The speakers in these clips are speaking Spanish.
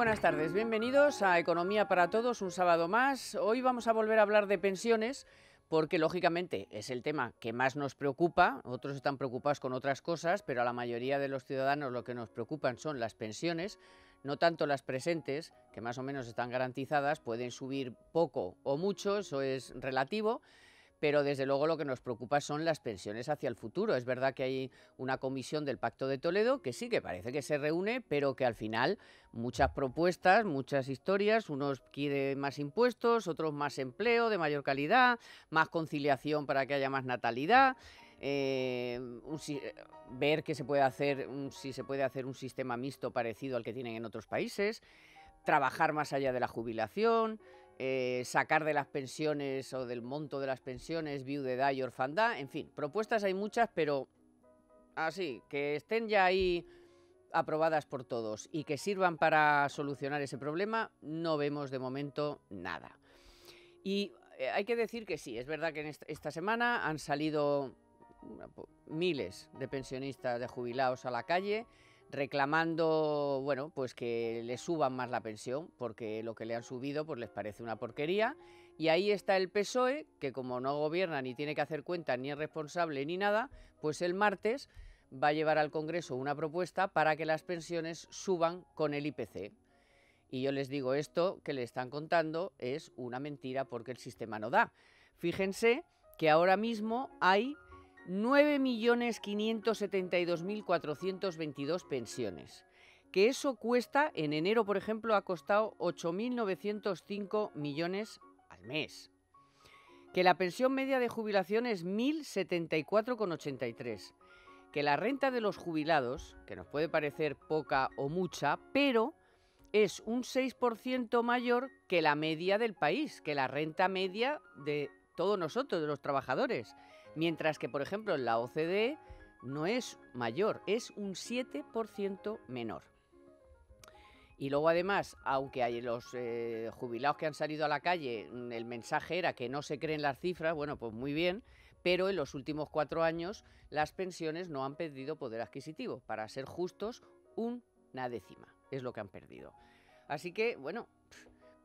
buenas tardes, bienvenidos a Economía para Todos, un sábado más. Hoy vamos a volver a hablar de pensiones porque, lógicamente, es el tema que más nos preocupa. Otros están preocupados con otras cosas, pero a la mayoría de los ciudadanos lo que nos preocupan son las pensiones, no tanto las presentes, que más o menos están garantizadas, pueden subir poco o mucho, eso es relativo. Pero desde luego lo que nos preocupa son las pensiones hacia el futuro. Es verdad que hay una comisión del Pacto de Toledo que sí, que parece que se reúne, pero que al final muchas propuestas, muchas historias, unos quieren más impuestos, otros más empleo de mayor calidad, más conciliación para que haya más natalidad, ver qué se puede hacer, si se puede hacer un sistema mixto parecido al que tienen en otros países, trabajar más allá de la jubilación, sacar de las pensiones o del monto de las pensiones viudedad y orfandad, en fin, propuestas hay muchas, pero así, que estén ya ahí aprobadas por todos y que sirvan para solucionar ese problema, no vemos de momento nada. Y hay que decir que sí, es verdad que en esta semana han salido miles de pensionistas, de jubilados a la calle, reclamando, bueno, pues que les suban más la pensión, porque lo que le han subido pues les parece una porquería. Y ahí está el PSOE, que como no gobierna ni tiene que hacer cuentas, ni es responsable ni nada, pues el martes va a llevar al Congreso una propuesta para que las pensiones suban con el IPC. Y yo les digo, esto que le están contando es una mentira porque el sistema no da. Fíjense que ahora mismo hay 9.572.422 pensiones. Que eso cuesta, en enero, por ejemplo, ha costado 8.905 millones al mes. Que la pensión media de jubilación es 1.074,83. Que la renta de los jubilados, que nos puede parecer poca o mucha, pero es un 6% mayor que la media del país, que la renta media de todos nosotros, de los trabajadores. Mientras que, por ejemplo, en la OCDE no es mayor, es un 7% menor. Y luego, además, aunque hay los jubilados que han salido a la calle, el mensaje era que no se creen las cifras, bueno, pues muy bien, pero en los últimos 4 años las pensiones no han perdido poder adquisitivo. Para ser justos, una décima es lo que han perdido. Así que, bueno,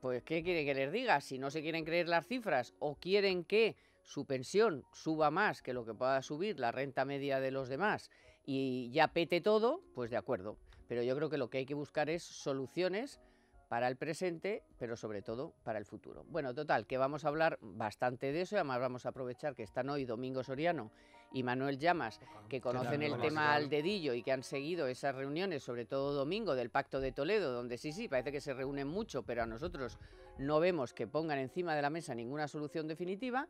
pues ¿qué quieren que les diga? Si no se quieren creer las cifras o quieren que su pensión suba más que lo que pueda subir la renta media de los demás y ya pete todo, pues de acuerdo. Pero yo creo que lo que hay que buscar es soluciones para el presente, pero sobre todo para el futuro. Bueno, total, que vamos a hablar bastante de eso y además vamos a aprovechar que están hoy Domingo Soriano y Manuel Llamas, que conocen el tema al dedillo y que han seguido esas reuniones, sobre todo Domingo, del Pacto de Toledo, donde sí, parece que se reúnen mucho, pero a nosotros no vemos que pongan encima de la mesa ninguna solución definitiva.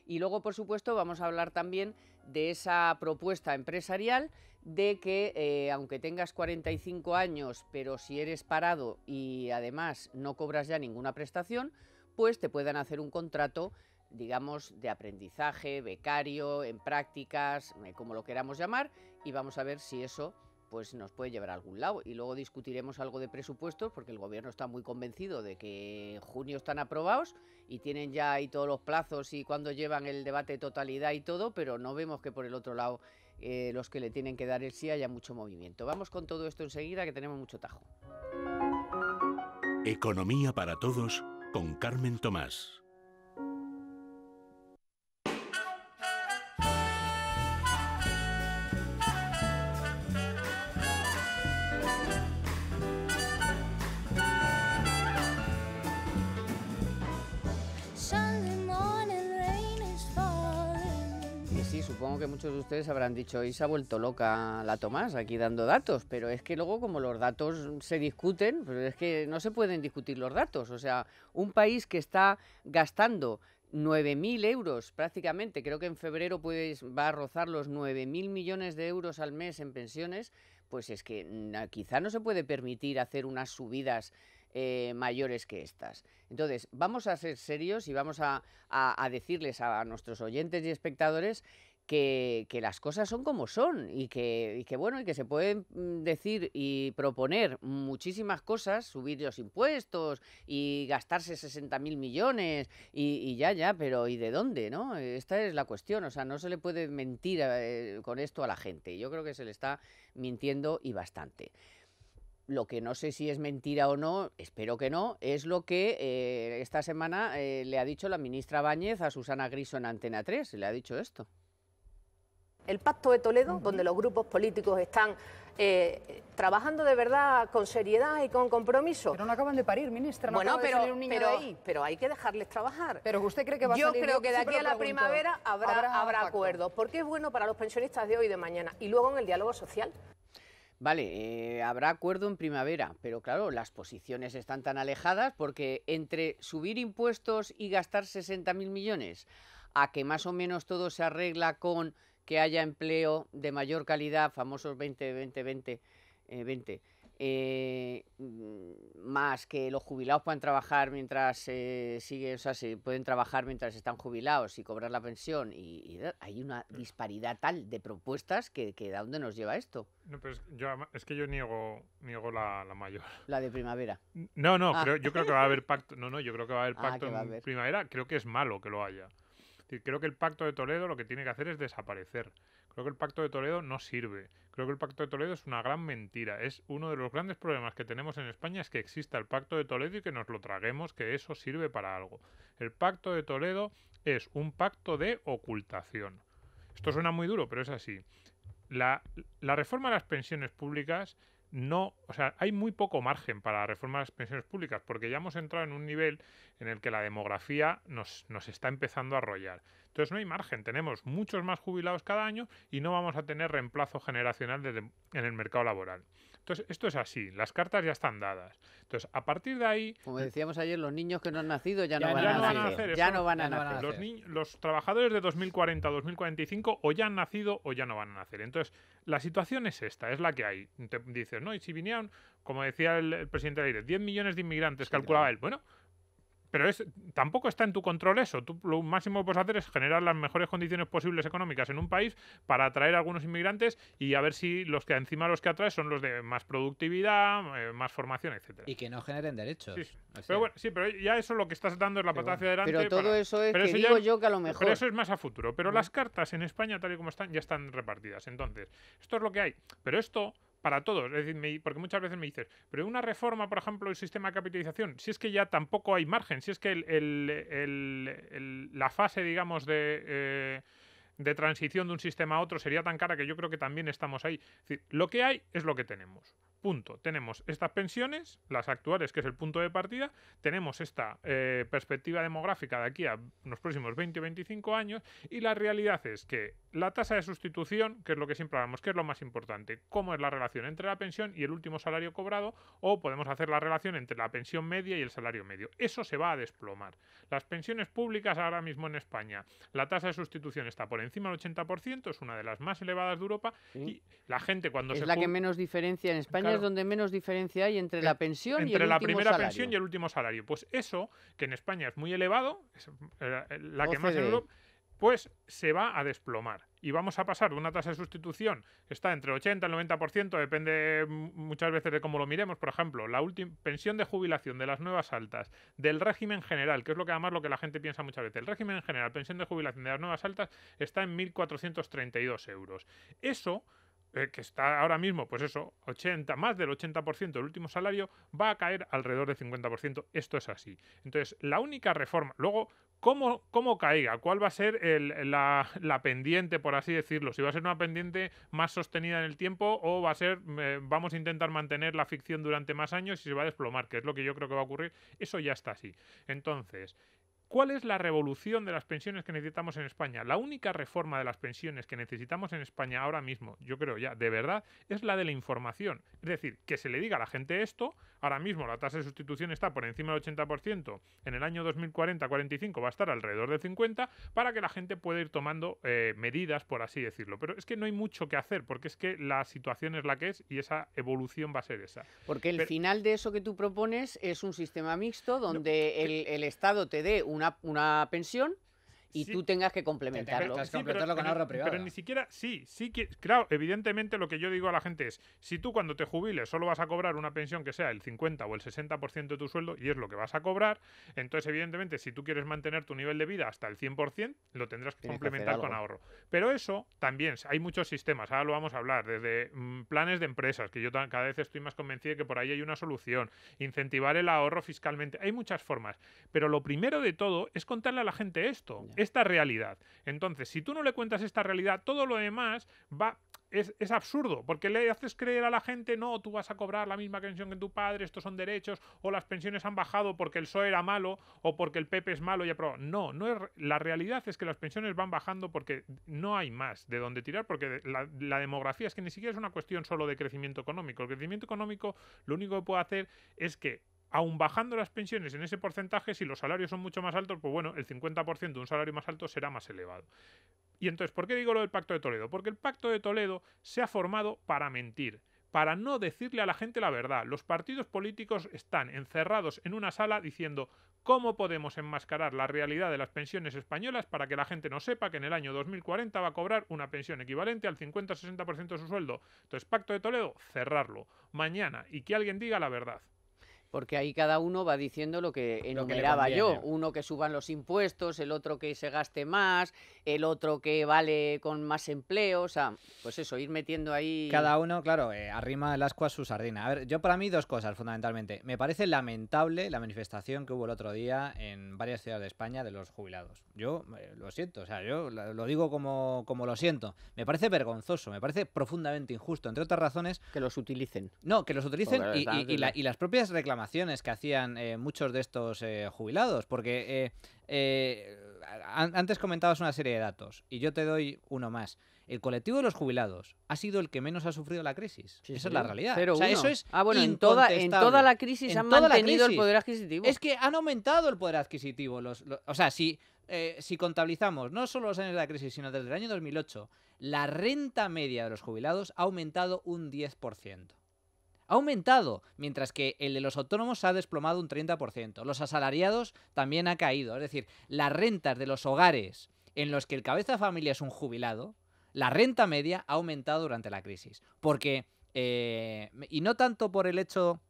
Y luego, por supuesto, vamos a hablar también de esa propuesta empresarial de que, aunque tengas 45 años, pero si eres parado y además no cobras ya ninguna prestación, pues te puedan hacer un contrato, digamos, de aprendizaje, becario, en prácticas, como lo queramos llamar, y vamos a ver si eso pues nos puede llevar a algún lado. Y luego discutiremos algo de presupuestos, porque el gobierno está muy convencido de que en junio están aprobados y tienen ya ahí todos los plazos y cuando llevan el debate de totalidad y todo, pero no vemos que por el otro lado los que le tienen que dar el sí haya mucho movimiento. Vamos con todo esto enseguida, que tenemos mucho tajo. Economía para Todos con Carmen Tomás. Supongo que muchos de ustedes habrán dicho, y se ha vuelto loca la Tomás aquí dando datos, pero es que luego como los datos se discuten, pues es que no se pueden discutir los datos. O sea, un país que está gastando 9.000 euros prácticamente, creo que en febrero pues va a rozar los 9.000 millones de euros al mes en pensiones, pues es que quizá no se puede permitir hacer unas subidas mayores que estas. Entonces, vamos a ser serios y vamos a decirles a nuestros oyentes y espectadores que las cosas son como son y que bueno, y que se pueden decir y proponer muchísimas cosas, subir los impuestos y gastarse 60.000 millones y ya, pero ¿y de dónde, no? Esta es la cuestión, o sea, no se le puede mentir con esto a la gente. Yo creo que se le está mintiendo y bastante. lo que no sé si es mentira o no, espero que no, es lo que esta semana le ha dicho la ministra Báñez a Susana Griso en Antena 3, le ha dicho esto. El Pacto de Toledo, donde los grupos políticos están trabajando de verdad con seriedad y con compromiso. Pero no acaban de parir, ministra, no acaba de salir un niño de ahí. Pero hay que dejarles trabajar. ¿Pero usted cree que va a Yo salir? creo que de aquí a la primavera habrá acuerdos, porque es bueno para los pensionistas de hoy y de mañana, y luego en el diálogo social. Vale, habrá acuerdo en primavera, pero claro, las posiciones están tan alejadas porque entre subir impuestos y gastar 60.000 millones a que más o menos todo se arregla con que haya empleo de mayor calidad, famosos 20, más que los jubilados puedan trabajar mientras se pueden trabajar mientras están jubilados y cobrar la pensión, y hay una disparidad tal de propuestas que ¿a dónde nos lleva esto? No, pero es que yo niego la mayor. La de primavera. No, yo creo que va a haber pacto. No, yo creo que va a haber pacto en primavera. Creo que es malo que lo haya. Creo que el Pacto de Toledo lo que tiene que hacer es desaparecer. Creo que el Pacto de Toledo no sirve. Creo que el Pacto de Toledo es una gran mentira. Es uno de los grandes problemas que tenemos en España, es que exista el Pacto de Toledo y que nos lo traguemos, que eso sirve para algo. El Pacto de Toledo es un pacto de ocultación. Esto suena muy duro, pero es así. La reforma de las pensiones públicas hay muy poco margen para la reforma de las pensiones públicas, porque ya hemos entrado en un nivel en el que la demografía nos está empezando a arrollar. Entonces no hay margen, tenemos muchos más jubilados cada año y no vamos a tener reemplazo generacional en el mercado laboral. Entonces esto es así, las cartas ya están dadas. Entonces a partir de ahí... Como decíamos ayer, los niños que no han nacido ya no van a nacer. Ya no van a nacer. Los trabajadores de 2040 o 2045 o ya han nacido o ya no van a nacer. Entonces la situación es esta, es la que hay. Te dices, ¿no? Y si vinieran, como decía el presidente del aire, 10 millones de inmigrantes, calculaba él. Bueno, pero tampoco está en tu control eso. Tú lo máximo que puedes hacer es generar las mejores condiciones posibles económicas en un país para atraer a algunos inmigrantes y a ver si los que atraes son los de más productividad, más formación, etcétera. Y que no generen derechos. Sí. Pero bueno, pero ya eso lo que estás dando es la patada hacia adelante. Pero todo eso es que digo yo que a lo mejor... Pero eso es más a futuro. Pero las cartas en España, tal y como están, ya están repartidas. Entonces, esto es lo que hay. Pero esto... para todos, es decir, porque muchas veces me dices, pero una reforma, por ejemplo, del sistema de capitalización, si es que ya tampoco hay margen, si es que la fase, digamos, de transición de un sistema a otro sería tan cara que yo creo que también estamos ahí. Es decir, lo que hay es lo que tenemos. Punto. Tenemos estas pensiones, las actuales, que es el punto de partida, tenemos esta perspectiva demográfica de aquí a los próximos 20 o 25 años, y la realidad es que la tasa de sustitución, que es lo que siempre hablamos, que es lo más importante, cómo es la relación entre la pensión y el último salario cobrado, o podemos hacer la relación entre la pensión media y el salario medio. Eso se va a desplomar. Las pensiones públicas ahora mismo en España, la tasa de sustitución está por encima del 80%, es una de las más elevadas de Europa, y la gente cuando es la que menos diferencia en España. Claro. Es donde menos diferencia hay entre la pensión y el último salario. Entre la primera pensión y el último salario. Pues eso, que en España es muy elevado, es la que más en Europa, pues se va a desplomar. Y vamos a pasar de una tasa de sustitución que está entre el 80 y el 90%, depende muchas veces de cómo lo miremos. Por ejemplo, la última pensión de jubilación de las nuevas altas, del régimen general, que es lo que además lo que la gente piensa muchas veces. El régimen general, pensión de jubilación de las nuevas altas, está en 1.432 euros. Eso... que está ahora mismo, pues eso, más del 80% del último salario, va a caer alrededor del 50%. Esto es así. Entonces, la única reforma... Luego, ¿cómo caiga? ¿Cuál va a ser la pendiente, por así decirlo? Si va a ser una pendiente más sostenida en el tiempo o va a ser, vamos a intentar mantener la ficción durante más años y se va a desplomar, que es lo que yo creo que va a ocurrir. Eso ya está así. Entonces... ¿cuál es la revolución de las pensiones que necesitamos en España? La única reforma de las pensiones que necesitamos en España ahora mismo, yo creo ya, de verdad, es la de la información. Es decir, que se le diga a la gente esto. Ahora mismo la tasa de sustitución está por encima del 80%. En el año 2040-45 va a estar alrededor del 50%, para que la gente pueda ir tomando medidas, por así decirlo. Pero es que no hay mucho que hacer, porque es que la situación es la que es y esa evolución va a ser esa. Porque el final de eso que tú propones es un sistema mixto donde el Estado te dé una pensión y tú tengas que complementarlo. Complementarlo con ahorro privado. Pero ni siquiera, claro, evidentemente lo que yo digo a la gente es, si tú cuando te jubiles solo vas a cobrar una pensión que sea el 50 o el 60% de tu sueldo, y es lo que vas a cobrar, entonces evidentemente si tú quieres mantener tu nivel de vida hasta el 100%, lo tendrás que complementar con ahorro. Pero eso también, hay muchos sistemas, ahora lo vamos a hablar, desde planes de empresas, que yo cada vez estoy más convencido de que por ahí hay una solución, incentivar el ahorro fiscalmente, hay muchas formas, pero lo primero de todo es contarle a la gente esta realidad. Entonces, si tú no le cuentas esta realidad, todo lo demás es absurdo, porque le haces creer a la gente, no, tú vas a cobrar la misma pensión que tu padre, estos son derechos, o las pensiones han bajado porque el PSOE era malo, o porque el PP es malo y aprobado. No es, la realidad es que las pensiones van bajando porque no hay más de dónde tirar, porque la demografía es que ni siquiera es una cuestión solo de crecimiento económico. El crecimiento económico lo único que puede hacer es que, aun bajando las pensiones en ese porcentaje, si los salarios son mucho más altos, pues bueno, el 50% de un salario más alto será más elevado. Y entonces, ¿por qué digo lo del Pacto de Toledo? Porque el Pacto de Toledo se ha formado para mentir, para no decirle a la gente la verdad. Los partidos políticos están encerrados en una sala diciendo cómo podemos enmascarar la realidad de las pensiones españolas para que la gente no sepa que en el año 2040 va a cobrar una pensión equivalente al 50-60% de su sueldo. Entonces, Pacto de Toledo, cerrarlo mañana y que alguien diga la verdad. Porque ahí cada uno va diciendo lo que enumeraba yo. Uno que suban los impuestos, el otro que se gaste más, el otro que vale con más empleo. O sea, pues eso, ir metiendo ahí... Cada uno, claro, arrima el ascua a su sardina. A ver, yo para mí dos cosas, fundamentalmente. Me parece lamentable la manifestación que hubo el otro día en varias ciudades de España de los jubilados. Yo lo siento, o sea, yo lo digo como lo siento. Me parece vergonzoso, me parece profundamente injusto, entre otras razones... Que los utilicen. No, que los utilicen y las propias reclamaciones que hacían muchos de estos jubilados, porque antes comentabas una serie de datos y yo te doy uno más. El colectivo de los jubilados ha sido el que menos ha sufrido la crisis. Esa es la realidad. 0, o sea, eso es bueno, en toda la crisis han mantenido el poder adquisitivo. Es que han aumentado el poder adquisitivo. O sea, si contabilizamos no solo los años de la crisis, sino desde el año 2008, la renta media de los jubilados ha aumentado un 10%. Ha aumentado, mientras que el de los autónomos se ha desplomado un 30%. Los asalariados también ha caído. Es decir, las rentas de los hogares en los que el cabeza de familia es un jubilado, la renta media ha aumentado durante la crisis. Porque, y no tanto por el hecho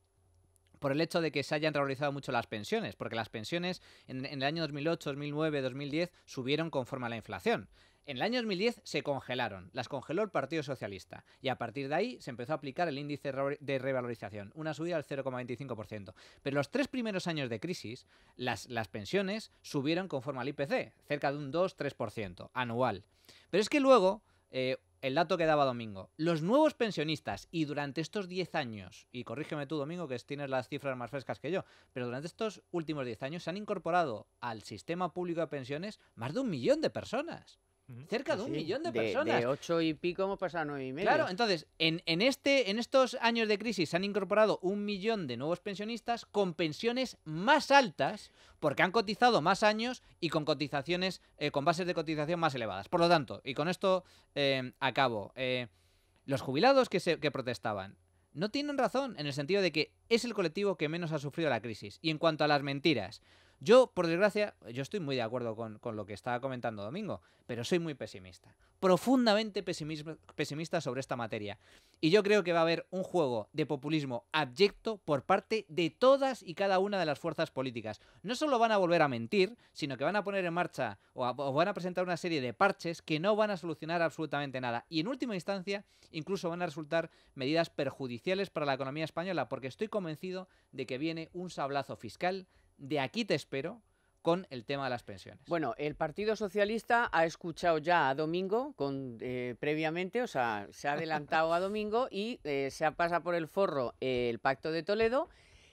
de que se hayan revalorizado mucho las pensiones, porque las pensiones en el año 2008, 2009, 2010 subieron conforme a la inflación. En el año 2010 se congelaron, las congeló el Partido Socialista y a partir de ahí se empezó a aplicar el índice de revalorización, una subida del 0,25%. Pero los 3 primeros años de crisis, las pensiones subieron conforme al IPC, cerca de un 2-3% anual. Pero es que luego, el dato que daba Domingo, los nuevos pensionistas, y durante estos 10 años, y corrígeme tú Domingo que tienes las cifras más frescas que yo, pero durante estos últimos 10 años se han incorporado al sistema público de pensiones más de 1 millón de personas. Cerca de 1 millón de personas. De 8 y pico hemos pasado a 9 y medio. Claro, entonces, en estos años de crisis se han incorporado 1 millón de nuevos pensionistas con pensiones más altas porque han cotizado más años y con cotizaciones, con bases de cotización más elevadas. Por lo tanto, y con esto acabo, los jubilados que protestaban no tienen razón en el sentido de que es el colectivo que menos ha sufrido la crisis. Y en cuanto a las mentiras, yo, por desgracia, yo estoy muy de acuerdo con lo que estaba comentando Domingo, pero soy muy pesimista, profundamente pesimista sobre esta materia. Y yo creo que va a haber un juego de populismo abyecto por parte de todas y cada una de las fuerzas políticas. No solo van a volver a mentir, sino que van a poner en marcha o van a presentar una serie de parches que no van a solucionar absolutamente nada. Y en última instancia, incluso van a resultar medidas perjudiciales para la economía española, porque estoy convencido de que viene un sablazo fiscal. De aquí te espero con el tema de las pensiones. Bueno, el Partido Socialista ha escuchado ya a Domingo previamente, o sea, se ha adelantado a Domingo y se ha pasado por el forro el Pacto de Toledo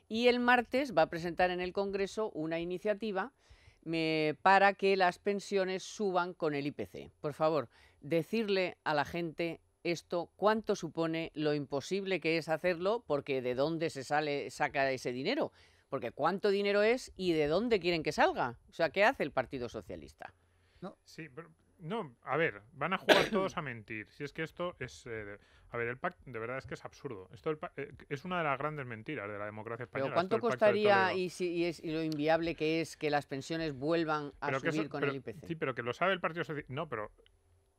y el martes va a presentar en el Congreso una iniciativa para que las pensiones suban con el IPC. Por favor, decirle a la gente esto, cuánto supone, lo imposible que es hacerlo, porque de dónde saca ese dinero. Porque cuánto dinero es y de dónde quieren que salga. O sea, ¿qué hace el Partido Socialista? Sí, pero No, a ver, van a jugar todos a mentir. Si es que esto es... a ver, el pacto de verdad es que es absurdo. Esto es una de las grandes mentiras de la democracia española. ¿Pero cuánto costaría y lo inviable que es que las pensiones vuelvan a subir con el IPC? Sí, pero que lo sabe el Partido Socialista. No, pero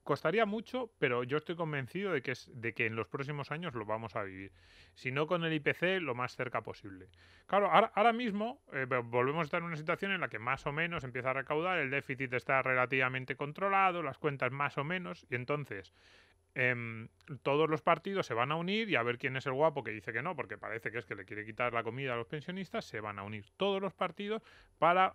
costaría mucho, pero yo estoy convencido de que en los próximos años lo vamos a vivir. Si no con el IPC, lo más cerca posible. Claro, ahora mismo volvemos a estar en una situación en la que más o menos empieza a recaudar, el déficit está relativamente controlado, las cuentas más o menos, y entonces todos los partidos se van a unir y a ver quién es el guapo que dice que no, porque parece que es que le quiere quitar la comida a los pensionistas. Se van a unir todos los partidos para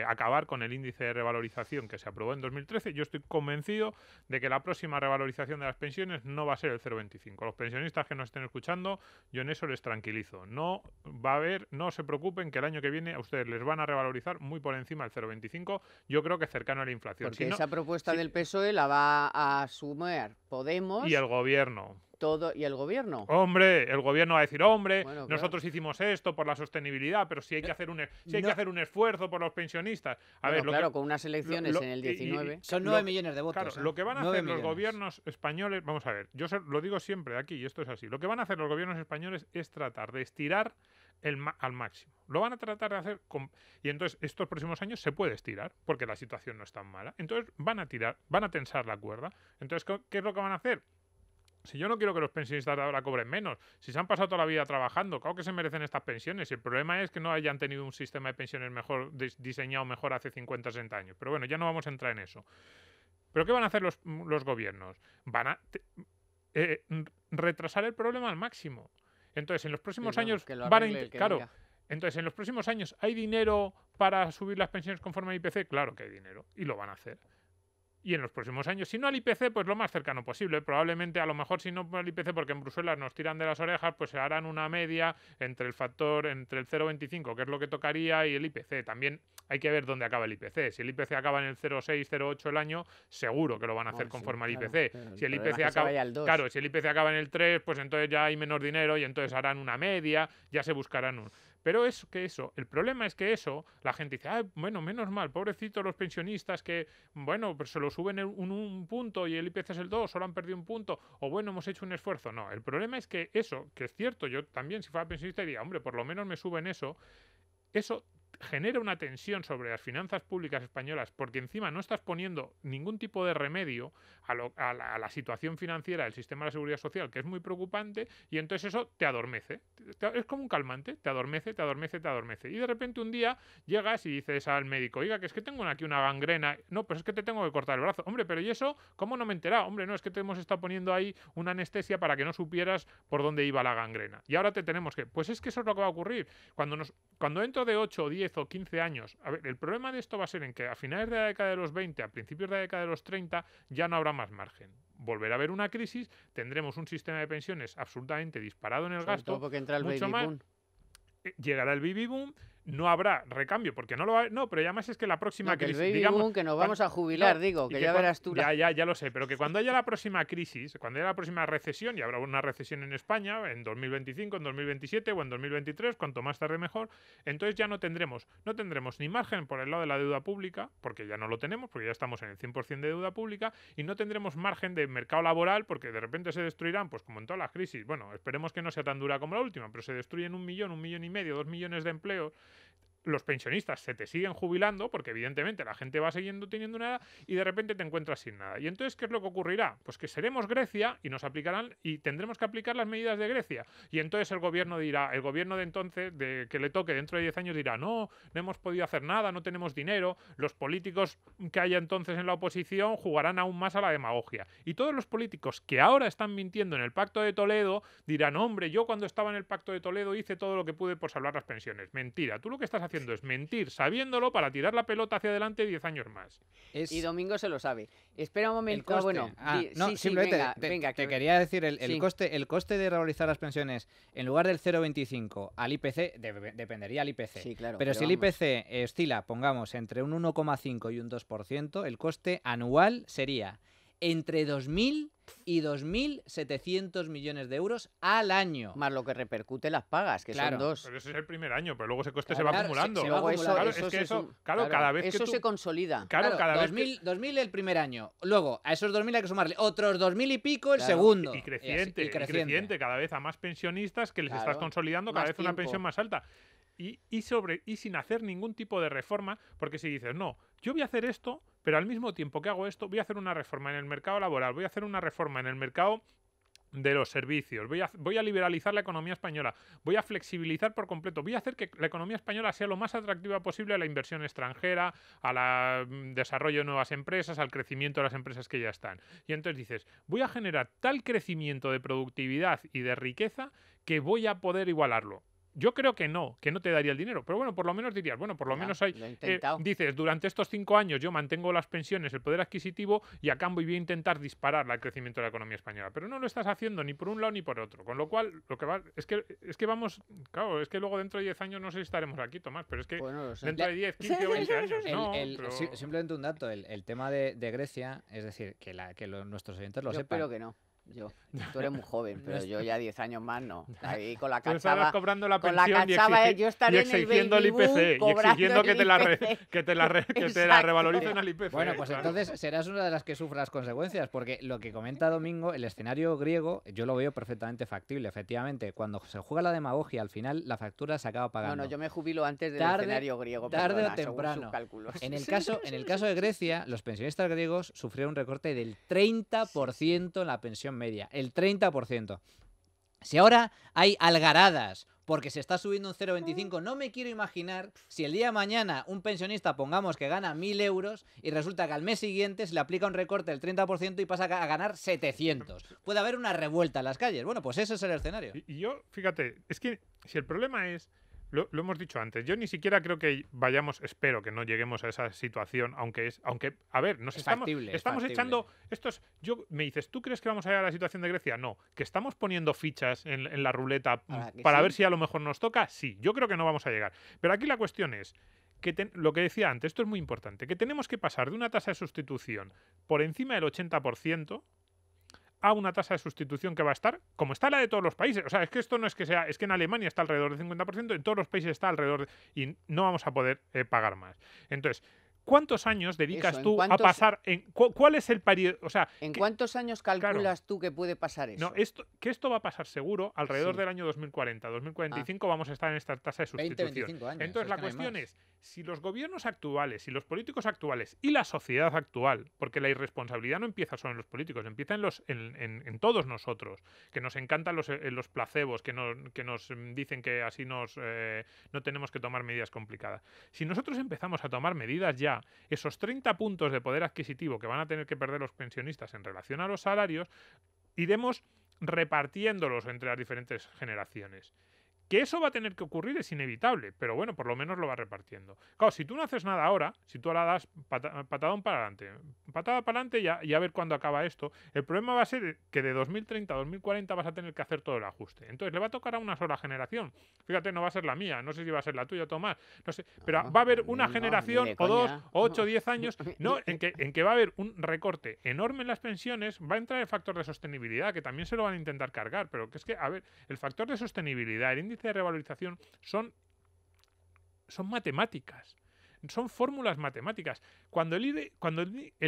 acabar con el índice de revalorización que se aprobó en 2013. Yo estoy convencido de que la próxima revalorización de las pensiones no va a ser el 0,25. Los pensionistas que nos estén escuchando, yo en eso les tranquilizo. No va a haber, no se preocupen, que el año que viene a ustedes les van a revalorizar muy por encima del 0,25. Yo creo que cercano a la inflación. Porque esa propuesta del PSOE la va a asumir Podemos y el gobierno. ¿Y el gobierno? Hombre, el gobierno va a decir, hombre, bueno, nosotros hicimos esto por la sostenibilidad, pero si hay que hacer un esfuerzo por los pensionistas. Con unas elecciones en el 19. Son 9 millones de votos. Claro, lo que van a hacer los gobiernos españoles, vamos a ver, yo lo digo siempre aquí, y esto es así, lo que van a hacer los gobiernos españoles es tratar de estirar al máximo. Lo van a tratar de hacer y entonces estos próximos años se puede estirar porque la situación no es tan mala. Entonces van a tensar la cuerda. Entonces, ¿qué es lo que van a hacer? Si yo no quiero que los pensionistas de ahora cobren menos, si se han pasado toda la vida trabajando, claro que se merecen estas pensiones. El problema es que no hayan tenido un sistema de pensiones mejor diseñado mejor hace 50 o 60 años. Pero bueno, ya no vamos a entrar en eso. ¿Pero qué van a hacer los gobiernos? Van a retrasar el problema al máximo. Entonces, en los próximos años entonces, en los próximos años, ¿hay dinero para subir las pensiones conforme al IPC? Claro que hay dinero y lo van a hacer. Y en los próximos años, si no al IPC, pues lo más cercano posible. Probablemente, a lo mejor, si no al IPC, porque en Bruselas nos tiran de las orejas, pues se harán una media entre el 0,25, que es lo que tocaría, y el IPC. También hay que ver dónde acaba el IPC. Si el IPC acaba en el 0,6, 0,8 el año, seguro que lo van a hacer conforme al IPC. Si el IPC acaba en el 3, pues entonces ya hay menos dinero y entonces harán una media, ya se buscarán un... Pero el problema es que la gente dice, bueno, menos mal, pobrecitos los pensionistas que, bueno, pues se lo suben un punto y el IPC es el 2, solo han perdido un punto, o bueno, hemos hecho un esfuerzo. No, el problema es que que es cierto, yo también si fuera pensionista diría, hombre, por lo menos me suben eso genera una tensión sobre las finanzas públicas españolas porque encima no estás poniendo ningún tipo de remedio a la situación financiera del sistema de la seguridad social, que es muy preocupante, y entonces eso te adormece. Es como un calmante, te adormece. Y de repente un día llegas y dices al médico, oiga, que es que tengo aquí una gangrena. No, pues es que te tengo que cortar el brazo. Hombre, pero ¿y eso? ¿Cómo no me he enterado? Hombre, no, es que te hemos estado poniendo ahí una anestesia para que no supieras por dónde iba la gangrena. Y ahora te tenemos que... Pues es que eso es lo que va a ocurrir. Cuando dentro de 8 o 10 o 15 años... A ver, el problema de esto va a ser en que a finales de la década de los 20, a principios de la década de los 30, ya no habrá más margen. Volverá a haber una crisis, tendremos un sistema de pensiones absolutamente disparado en el gasto. Porque entra el mucho baby boom. Llegará el baby boom, no habrá recambio porque no lo va a haber. No, pero además es que la próxima crisis. El baby boom, que nos vamos a jubilar, que ya verás tú. Ya lo sé, pero que cuando haya la próxima crisis, cuando haya la próxima recesión, y habrá una recesión en España en 2025, en 2027 o en 2023, cuanto más tarde mejor, entonces ya no tendremos ni margen por el lado de la deuda pública, porque ya no lo tenemos, porque ya estamos en el 100% de deuda pública, y no tendremos margen de mercado laboral, porque de repente se destruirán, pues como en todas las crisis. Bueno, esperemos que no sea tan dura como la última, pero se destruyen 1 millón, 1,5 millones, 2 millones de empleos. Los pensionistas se te siguen jubilando porque evidentemente la gente va siguiendo teniendo nada y de repente te encuentras sin nada. Y entonces, ¿qué es lo que ocurrirá? Pues que seremos Grecia y nos aplicarán y tendremos que aplicar las medidas de Grecia. Y entonces el gobierno de entonces, que le toque dentro de 10 años dirá, no hemos podido hacer nada, no tenemos dinero. Los políticos que haya entonces en la oposición jugarán aún más a la demagogia. Y todos los políticos que ahora están mintiendo en el Pacto de Toledo dirán, hombre, yo cuando estaba en el Pacto de Toledo hice todo lo que pude por salvar las pensiones. Mentira, tú lo que estás haciendo es mentir sabiéndolo para tirar la pelota hacia adelante 10 años más. Y Domingo se lo sabe. Espera un momento. Simplemente te quería decir el coste de revalorizar las pensiones en lugar del 0,25 al IPC dependería del IPC. Sí, claro, pero si el IPC oscila, pongamos, entre un 1,5 y un 2%, el coste anual sería entre 2.000 y 2.700 millones de euros al año. Más lo que repercute las pagas, que Claro. son 2. Pero ese es el primer año, pero luego ese coste Claro, se va acumulando. se va Luego acumulando. Claro, eso es que se eso, sum- claro, cada vez que eso tú... se consolida. Claro, cada vez 2000 el primer año. Luego, a esos 2.000 hay que sumarle otros 2.000 y pico el Claro. segundo. Y creciente, Y y creciente, cada vez a más pensionistas que les Claro, estás consolidando cada más vez una tiempo. pensión más alta. Y sin hacer ningún tipo de reforma, porque si dices, no, yo voy a hacer esto, pero al mismo tiempo que hago esto, voy a hacer una reforma en el mercado laboral, voy a hacer una reforma en el mercado de los servicios, voy a liberalizar la economía española, voy a flexibilizar por completo, voy a hacer que la economía española sea lo más atractiva posible a la inversión extranjera, al desarrollo de nuevas empresas, al crecimiento de las empresas que ya están. Y entonces dices, voy a generar tal crecimiento de productividad y de riqueza que voy a poder igualarlo. Yo creo que no te daría el dinero, pero bueno, por lo menos dirías, bueno, por lo Ya, menos hay, lo he intentado. dices, durante estos 5 años yo mantengo las pensiones, el poder adquisitivo y a cambio voy a intentar disparar el crecimiento de la economía española, pero no lo estás haciendo ni por un lado ni por otro, con lo cual lo que va es que vamos, claro, es que luego dentro de 10 años no sé si estaremos aquí, Tomás, pero es que Bueno, lo sé. dentro de 10, 15 o 20 años, no, pero... Simplemente un dato, el tema de Grecia, es decir, que nuestros oyentes lo Yo sepan. espero que no. Tú eres muy joven, pero yo ya 10 años más no. Ahí con la Tú estarás cachava. cobrando la Con la pensión y, cachava, yo estaré en el exigiendo el baby boom, IPC y cobrando exigiendo el que te la IPC. que te la revaloricen al IPC. Bueno, pues claro. entonces serás una de las que sufra las consecuencias, porque lo que comenta Domingo, el escenario griego, yo lo veo perfectamente factible. Efectivamente, cuando se juega la demagogia, al final la factura se acaba pagando. No, yo me jubilo antes del Tarde- escenario griego. tarde perdona, o según temprano. sus cálculos. En el caso de Grecia, los pensionistas griegos sufrieron un recorte del 30% en la pensión media. El 30%. Si ahora hay algaradas porque se está subiendo un 0,25, no me quiero imaginar si el día de mañana un pensionista, pongamos que gana 1.000 euros y resulta que al mes siguiente se le aplica un recorte del 30% y pasa a ganar 700. Puede haber una revuelta en las calles. Bueno, pues ese es el escenario. Y yo, fíjate, es que si el problema es, lo hemos dicho antes, yo ni siquiera creo que vayamos, espero que no lleguemos a esa situación, aunque a ver, nos Es estamos factible, echando me dices, ¿tú crees que vamos a llegar a la situación de Grecia? No, que estamos poniendo fichas en la ruleta para ver si a lo mejor nos toca, sí, yo creo que no vamos a llegar. Pero aquí la cuestión es que lo que decía antes, esto es muy importante, que tenemos que pasar de una tasa de sustitución por encima del 80% a una tasa de sustitución que va a estar, como está la de todos los países. O sea, es que esto no es que sea, es que en Alemania está alrededor del 50%, en todos los países está alrededor y no vamos a poder pagar más. Entonces, ¿cuántos años dedicas tú a pasar en cuál es el periodo? O sea, ¿En cuántos años calculas tú que puede pasar eso? No, esto va a pasar seguro alrededor del año 2040, 2045 vamos a estar en esta tasa de sustitución. 20-25 años. Entonces la cuestión es, si los gobiernos actuales, si los políticos actuales y la sociedad actual, porque la irresponsabilidad no empieza solo en los políticos, empieza en todos nosotros, que nos encantan los placebos, que nos dicen que así no tenemos que tomar medidas complicadas. Si nosotros empezamos a tomar medidas ya, esos 30 puntos de poder adquisitivo que van a tener que perder los pensionistas en relación a los salarios, iremos repartiéndolos entre las diferentes generaciones. Que eso va a tener que ocurrir es inevitable, pero bueno, por lo menos lo va repartiendo. Claro, si tú no haces nada ahora, si tú ahora das patadón para adelante, patada para adelante y a ver cuándo acaba esto, el problema va a ser que de 2030 a 2040 vas a tener que hacer todo el ajuste. Entonces le va a tocar a una sola generación. Fíjate, no va a ser la mía, no sé si va a ser la tuya, Tomás, no sé, pero va a haber una generación o dos, o 8 o 10 años, en que va a haber un recorte enorme en las pensiones, va a entrar el factor de sostenibilidad, que también se lo van a intentar cargar, pero que es que, a ver, el factor de sostenibilidad, el índice de revalorización son matemáticas. Son fórmulas matemáticas. Cuando el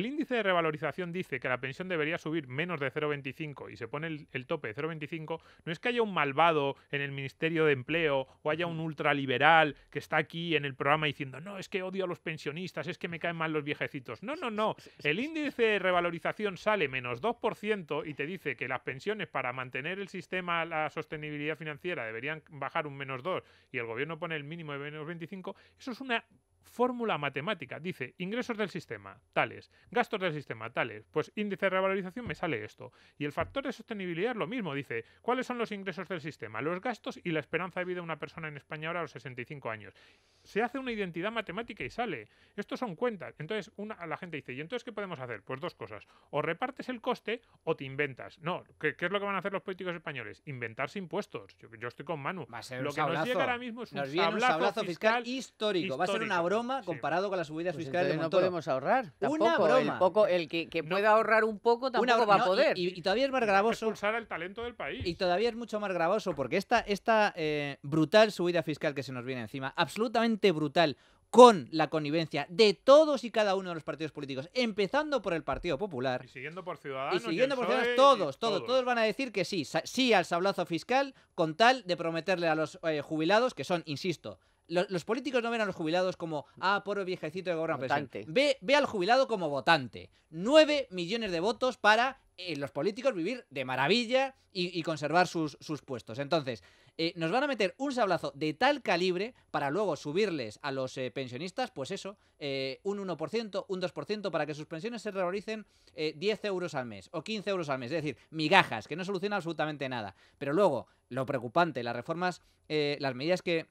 índice de revalorización dice que la pensión debería subir menos de 0,25 y se pone el tope de 0,25, no es que haya un malvado en el Ministerio de Empleo o haya un ultraliberal que está aquí en el programa diciendo no, es que odio a los pensionistas, es que me caen mal los viejecitos. No. El índice de revalorización sale menos 2% y te dice que las pensiones para mantener el sistema, la sostenibilidad financiera, deberían bajar un menos 2 y el gobierno pone el mínimo de menos 25. Eso es una fórmula matemática. Dice, ingresos del sistema, tales, gastos del sistema, tales, pues índice de revalorización me sale esto. Y el factor de sostenibilidad es lo mismo, dice, ¿cuáles son los ingresos del sistema? Los gastos y la esperanza de vida de una persona en España ahora a los 65 años. Se hace una identidad matemática y sale. Estos son cuentas. Entonces, la gente dice, ¿y entonces qué podemos hacer? Pues dos cosas. O repartes el coste o te inventas. No, ¿qué es lo que van a hacer los políticos españoles? Inventarse impuestos. Yo estoy con Manu. Va a ser lo un que sablazo. nos llega ahora mismo es un sablazo fiscal histórico. Va a ser una broma. broma comparado con las subidas fiscales de no Montoro. podemos ahorrar. Tampoco. Una broma. El que pueda ahorrar un poco tampoco va a poder. Y todavía es más gravoso. Expulsar el talento del país. Y todavía es mucho más gravoso porque esta brutal subida fiscal que se nos viene encima, absolutamente brutal, con la connivencia de todos y cada uno de los partidos políticos, empezando por el Partido Popular. Y siguiendo por Ciudadanos. Todos van a decir que sí al sablazo fiscal, con tal de prometerle a los jubilados, que son, insisto, los políticos no ven a los jubilados como, pobre viejecito que cobra una pensión. Ve al jubilado como votante. 9 millones de votos para los políticos vivir de maravilla y conservar sus puestos. Entonces, nos van a meter un sablazo de tal calibre para luego subirles a los pensionistas, pues eso, un 1%, un 2%, para que sus pensiones se revaloricen 10 euros al mes o 15 euros al mes. Es decir, migajas, que no solucionan absolutamente nada. Pero luego, lo preocupante, las reformas, las medidas que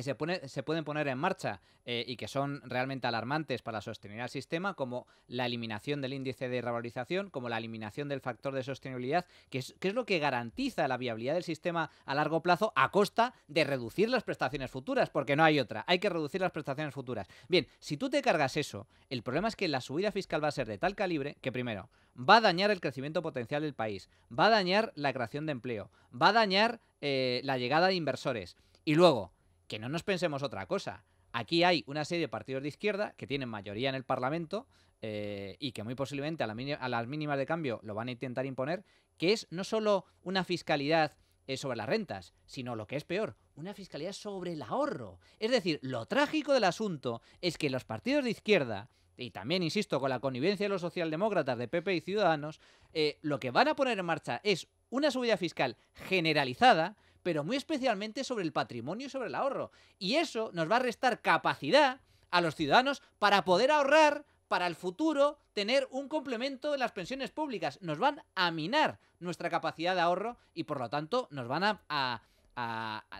se pueden poner en marcha y que son realmente alarmantes para la sostenibilidad del sistema, como la eliminación del índice de revalorización, como la eliminación del factor de sostenibilidad, que es lo que garantiza la viabilidad del sistema a largo plazo a costa de reducir las prestaciones futuras, porque no hay otra, hay que reducir las prestaciones futuras. Bien, si tú te cargas eso, el problema es que la subida fiscal va a ser de tal calibre que, primero, va a dañar el crecimiento potencial del país, va a dañar la creación de empleo, va a dañar la llegada de inversores, y luego, que no nos pensemos otra cosa. Aquí hay una serie de partidos de izquierda que tienen mayoría en el Parlamento y que muy posiblemente a las mínimas de cambio lo van a intentar imponer, que es no solo una fiscalidad sobre las rentas, sino lo que es peor, una fiscalidad sobre el ahorro. Es decir, lo trágico del asunto es que los partidos de izquierda, y también, insisto, con la connivencia de los socialdemócratas de PP y Ciudadanos, lo que van a poner en marcha es una subida fiscal generalizada, pero muy especialmente sobre el patrimonio y sobre el ahorro. Y eso nos va a restar capacidad a los ciudadanos para poder ahorrar para el futuro, tener un complemento en las pensiones públicas. Nos van a minar nuestra capacidad de ahorro y, por lo tanto, nos van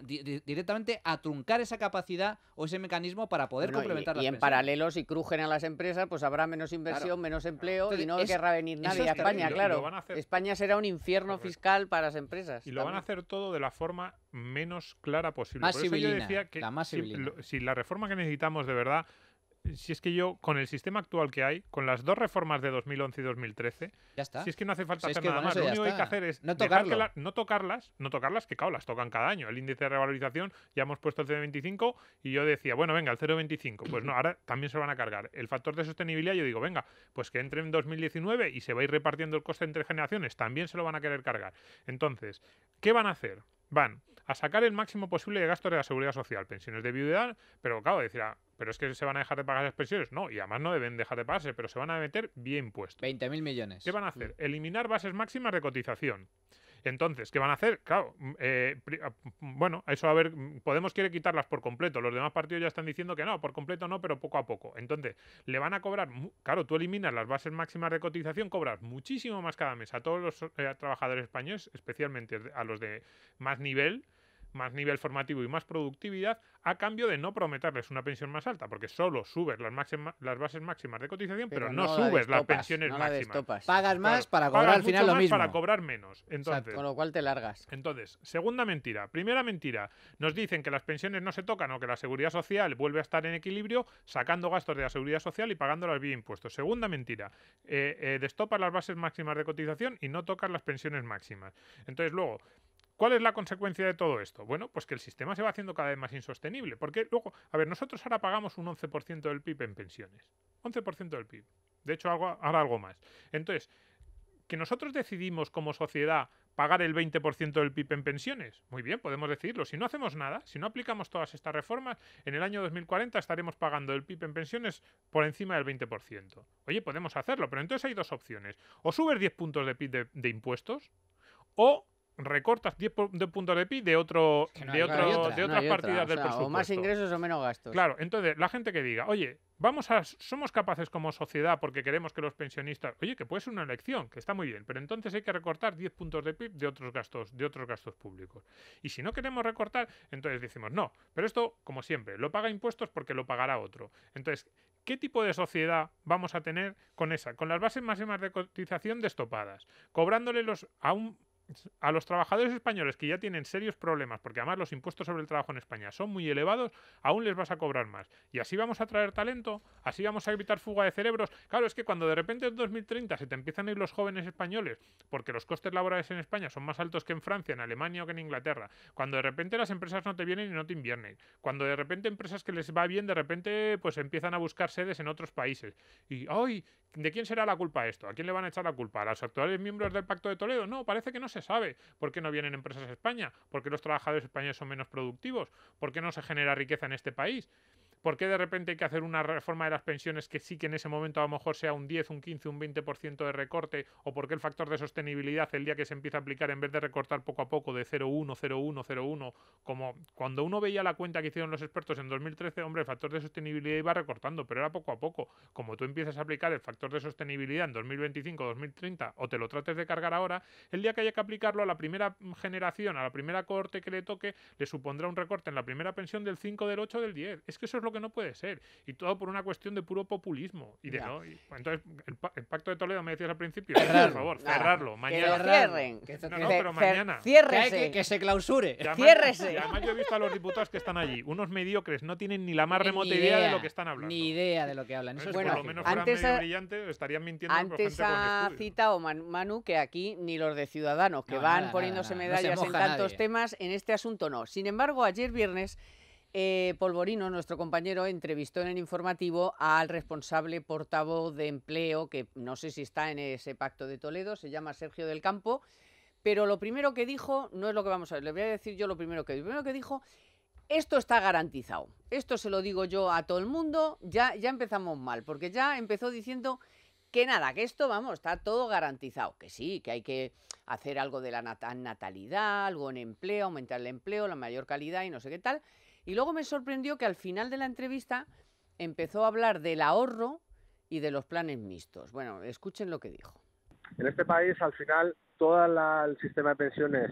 directamente a truncar esa capacidad o ese mecanismo para poder complementar las pensiones. Y en paralelo, si crujen a las empresas, pues habrá menos inversión, menos empleo. Entonces, y no querrá venir nadie a España, claro. España será un infierno fiscal para las empresas. Y lo van a hacer todo de la forma menos clara posible. Más Por eso civilina, yo decía que si la reforma que necesitamos de verdad, si es que yo, con el sistema actual que hay, con las dos reformas de 2011 y 2013, ya está. Si es que no hace falta hacer nada más, lo único que hay que hacer es no tocarlas, que claro, las tocan cada año. El índice de revalorización, ya hemos puesto el 0,25 y yo decía, bueno, venga, el 0,25. Pues no, ahora también se lo van a cargar. El factor de sostenibilidad, yo digo, venga, pues que entre en 2019 y se va a ir repartiendo el coste entre generaciones, también se lo van a querer cargar. Entonces, ¿qué van a hacer? Van a sacar el máximo posible de gastos de la seguridad social, pensiones de viudedad, pero claro, decir, pero es que se van a dejar de pagar las pensiones. No, y además no deben dejar de pagarse, pero se van a meter bien impuestos. 20.000 millones. ¿Qué van a hacer? Eliminar bases máximas de cotización. Entonces, ¿qué van a hacer? Claro, bueno, eso a ver, Podemos quiere quitarlas por completo. Los demás partidos ya están diciendo que no, por completo no, pero poco a poco. Entonces, le van a cobrar, claro, tú eliminas las bases máximas de cotización, cobras muchísimo más cada mes a todos los trabajadores españoles, especialmente a los de más nivel formativo y más productividad, a cambio de no prometerles una pensión más alta, porque solo subes las bases máximas de cotización, pero no subes las pensiones máximas. Pagas más para cobrar al final lo mismo. Para cobrar menos. Entonces, con lo cual te largas. Entonces, segunda mentira. Primera mentira. Nos dicen que las pensiones no se tocan o que la seguridad social vuelve a estar en equilibrio sacando gastos de la seguridad social y pagándolas vía impuestos. Segunda mentira. Destopas las bases máximas de cotización y no tocas las pensiones máximas. Entonces, luego, ¿cuál es la consecuencia de todo esto? Bueno, pues que el sistema se va haciendo cada vez más insostenible. Porque luego, nosotros ahora pagamos un 11% del PIB en pensiones. 11% del PIB. De hecho, ahora algo más. Entonces, que nosotros decidimos como sociedad pagar el 20% del PIB en pensiones. Muy bien, podemos decirlo. Si no hacemos nada, si no aplicamos todas estas reformas, en el año 2040 estaremos pagando el PIB en pensiones por encima del 20%. Oye, podemos hacerlo, pero entonces hay dos opciones. O subes 10 puntos de PIB de impuestos, o recortas 10 puntos de PIB de otras partidas del presupuesto. O más ingresos o menos gastos. Claro, entonces la gente que diga, oye, somos capaces como sociedad porque queremos que los pensionistas, oye, que puede ser una elección, que está muy bien, pero entonces hay que recortar 10 puntos de PIB de otros gastos públicos. Y si no queremos recortar, entonces decimos, no, pero esto, como siempre, lo paga impuestos porque lo pagará otro. Entonces, ¿qué tipo de sociedad vamos a tener con las bases máximas de cotización destopadas? Cobrándole a los trabajadores españoles que ya tienen serios problemas, porque además los impuestos sobre el trabajo en España son muy elevados, aún les vas a cobrar más. Y así vamos a traer talento, así vamos a evitar fuga de cerebros. Claro, es que cuando de repente en 2030 se te empiezan a ir los jóvenes españoles, porque los costes laborales en España son más altos que en Francia, en Alemania o que en Inglaterra, cuando de repente las empresas no te vienen y no te inviernen, cuando de repente empresas que les va bien, de repente pues empiezan a buscar sedes en otros países. Y, ¡ay! ¿De quién será la culpa esto? ¿A quién le van a echar la culpa? ¿A los actuales miembros del Pacto de Toledo? No, parece que no se sabe. ¿Por qué no vienen empresas a España? ¿Por qué los trabajadores españoles son menos productivos? ¿Por qué no se genera riqueza en este país? ¿Por qué de repente hay que hacer una reforma de las pensiones que sí que en ese momento a lo mejor sea un 10, un 15, un 20% de recorte? ¿O por qué el factor de sostenibilidad el día que se empieza a aplicar en vez de recortar poco a poco de 0,1, 0,1, 0,1? Como cuando uno veía la cuenta que hicieron los expertos en 2013, hombre, el factor de sostenibilidad iba recortando, pero era poco a poco. Como tú empiezas a aplicar el factor de sostenibilidad en 2025, 2030 o te lo trates de cargar ahora, el día que haya que aplicarlo a la primera generación, a la primera cohorte que le toque, le supondrá un recorte en la primera pensión del 5, del 8, del 10. Es que eso es lo que no puede ser. Y todo por una cuestión de puro populismo. Y de, ¿no? Entonces, el Pacto de Toledo, me decías al principio, por favor, cerrarlo. Mañana. Que lo cierren. Pero mañana. Ciérrese. Que se clausure. Ciérrese. Y además yo he visto a los diputados que están allí. Unos mediocres, no tienen ni la más remota idea de lo que están hablando. Ni idea de lo que hablan. Eso bueno, por lo menos fueran medio brillantes, estarían mintiendo. Antes ha citado Manu que aquí ni los de Ciudadanos, que van poniéndose medallas en tantos temas, en este asunto no. Sin embargo, ayer viernes Polvorino, nuestro compañero, entrevistó en el informativo al responsable portavoz de empleo, que no sé si está en ese Pacto de Toledo, se llama Sergio del Campo, pero lo primero que dijo, no es lo que vamos a ver, le voy a decir yo lo primero que dijo, esto está garantizado, esto se lo digo yo a todo el mundo, ya empezamos mal, porque ya empezó diciendo que nada, que esto, vamos, está todo garantizado, que sí, que hay que hacer algo de la natalidad, algo en empleo, aumentar el empleo, la mayor calidad y no sé qué tal. Y luego me sorprendió que al final de la entrevista empezó a hablar del ahorro y de los planes mixtos. Bueno, escuchen lo que dijo. En este país, al final, todo el sistema de pensiones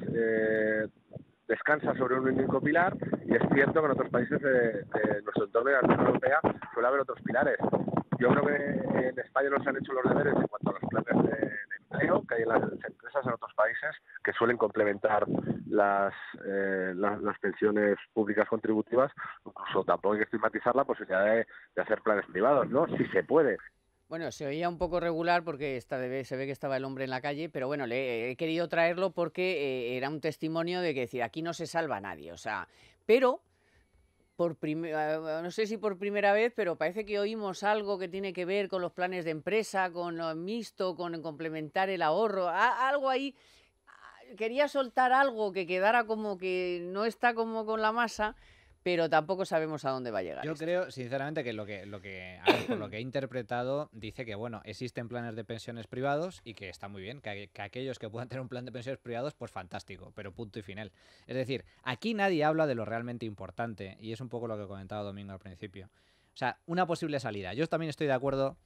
descansa sobre un único pilar, y es cierto que en otros países de nuestro entorno de la Unión Europea suele haber otros pilares. Yo creo que en España no se han hecho los deberes en cuanto a los planes de empleo que hay en las empresas en otros países que suelen complementar las pensiones públicas contributivas. Incluso tampoco hay que estigmatizar la posibilidad de hacer planes privados, ¿no? Si se puede. Bueno, se oía un poco regular porque se ve que estaba el hombre en la calle, pero bueno, le he querido traerlo porque era un testimonio de que decir, aquí no se salva nadie, o sea, pero no sé si por primera vez, pero parece que oímos algo que tiene que ver con los planes de empresa, con lo mixto, con complementar el ahorro, algo ahí. Quería soltar algo que quedara como que no está como con la masa, pero tampoco sabemos a dónde va a llegar. Yo creo, sinceramente, que por lo que he interpretado, dice que, bueno, existen planes de pensiones privados y que está muy bien, que aquellos que puedan tener un plan de pensiones privados, pues fantástico, pero punto y final. Es decir, aquí nadie habla de lo realmente importante, y es un poco lo que comentaba Domingo al principio. O sea, una posible salida. Yo también estoy de acuerdo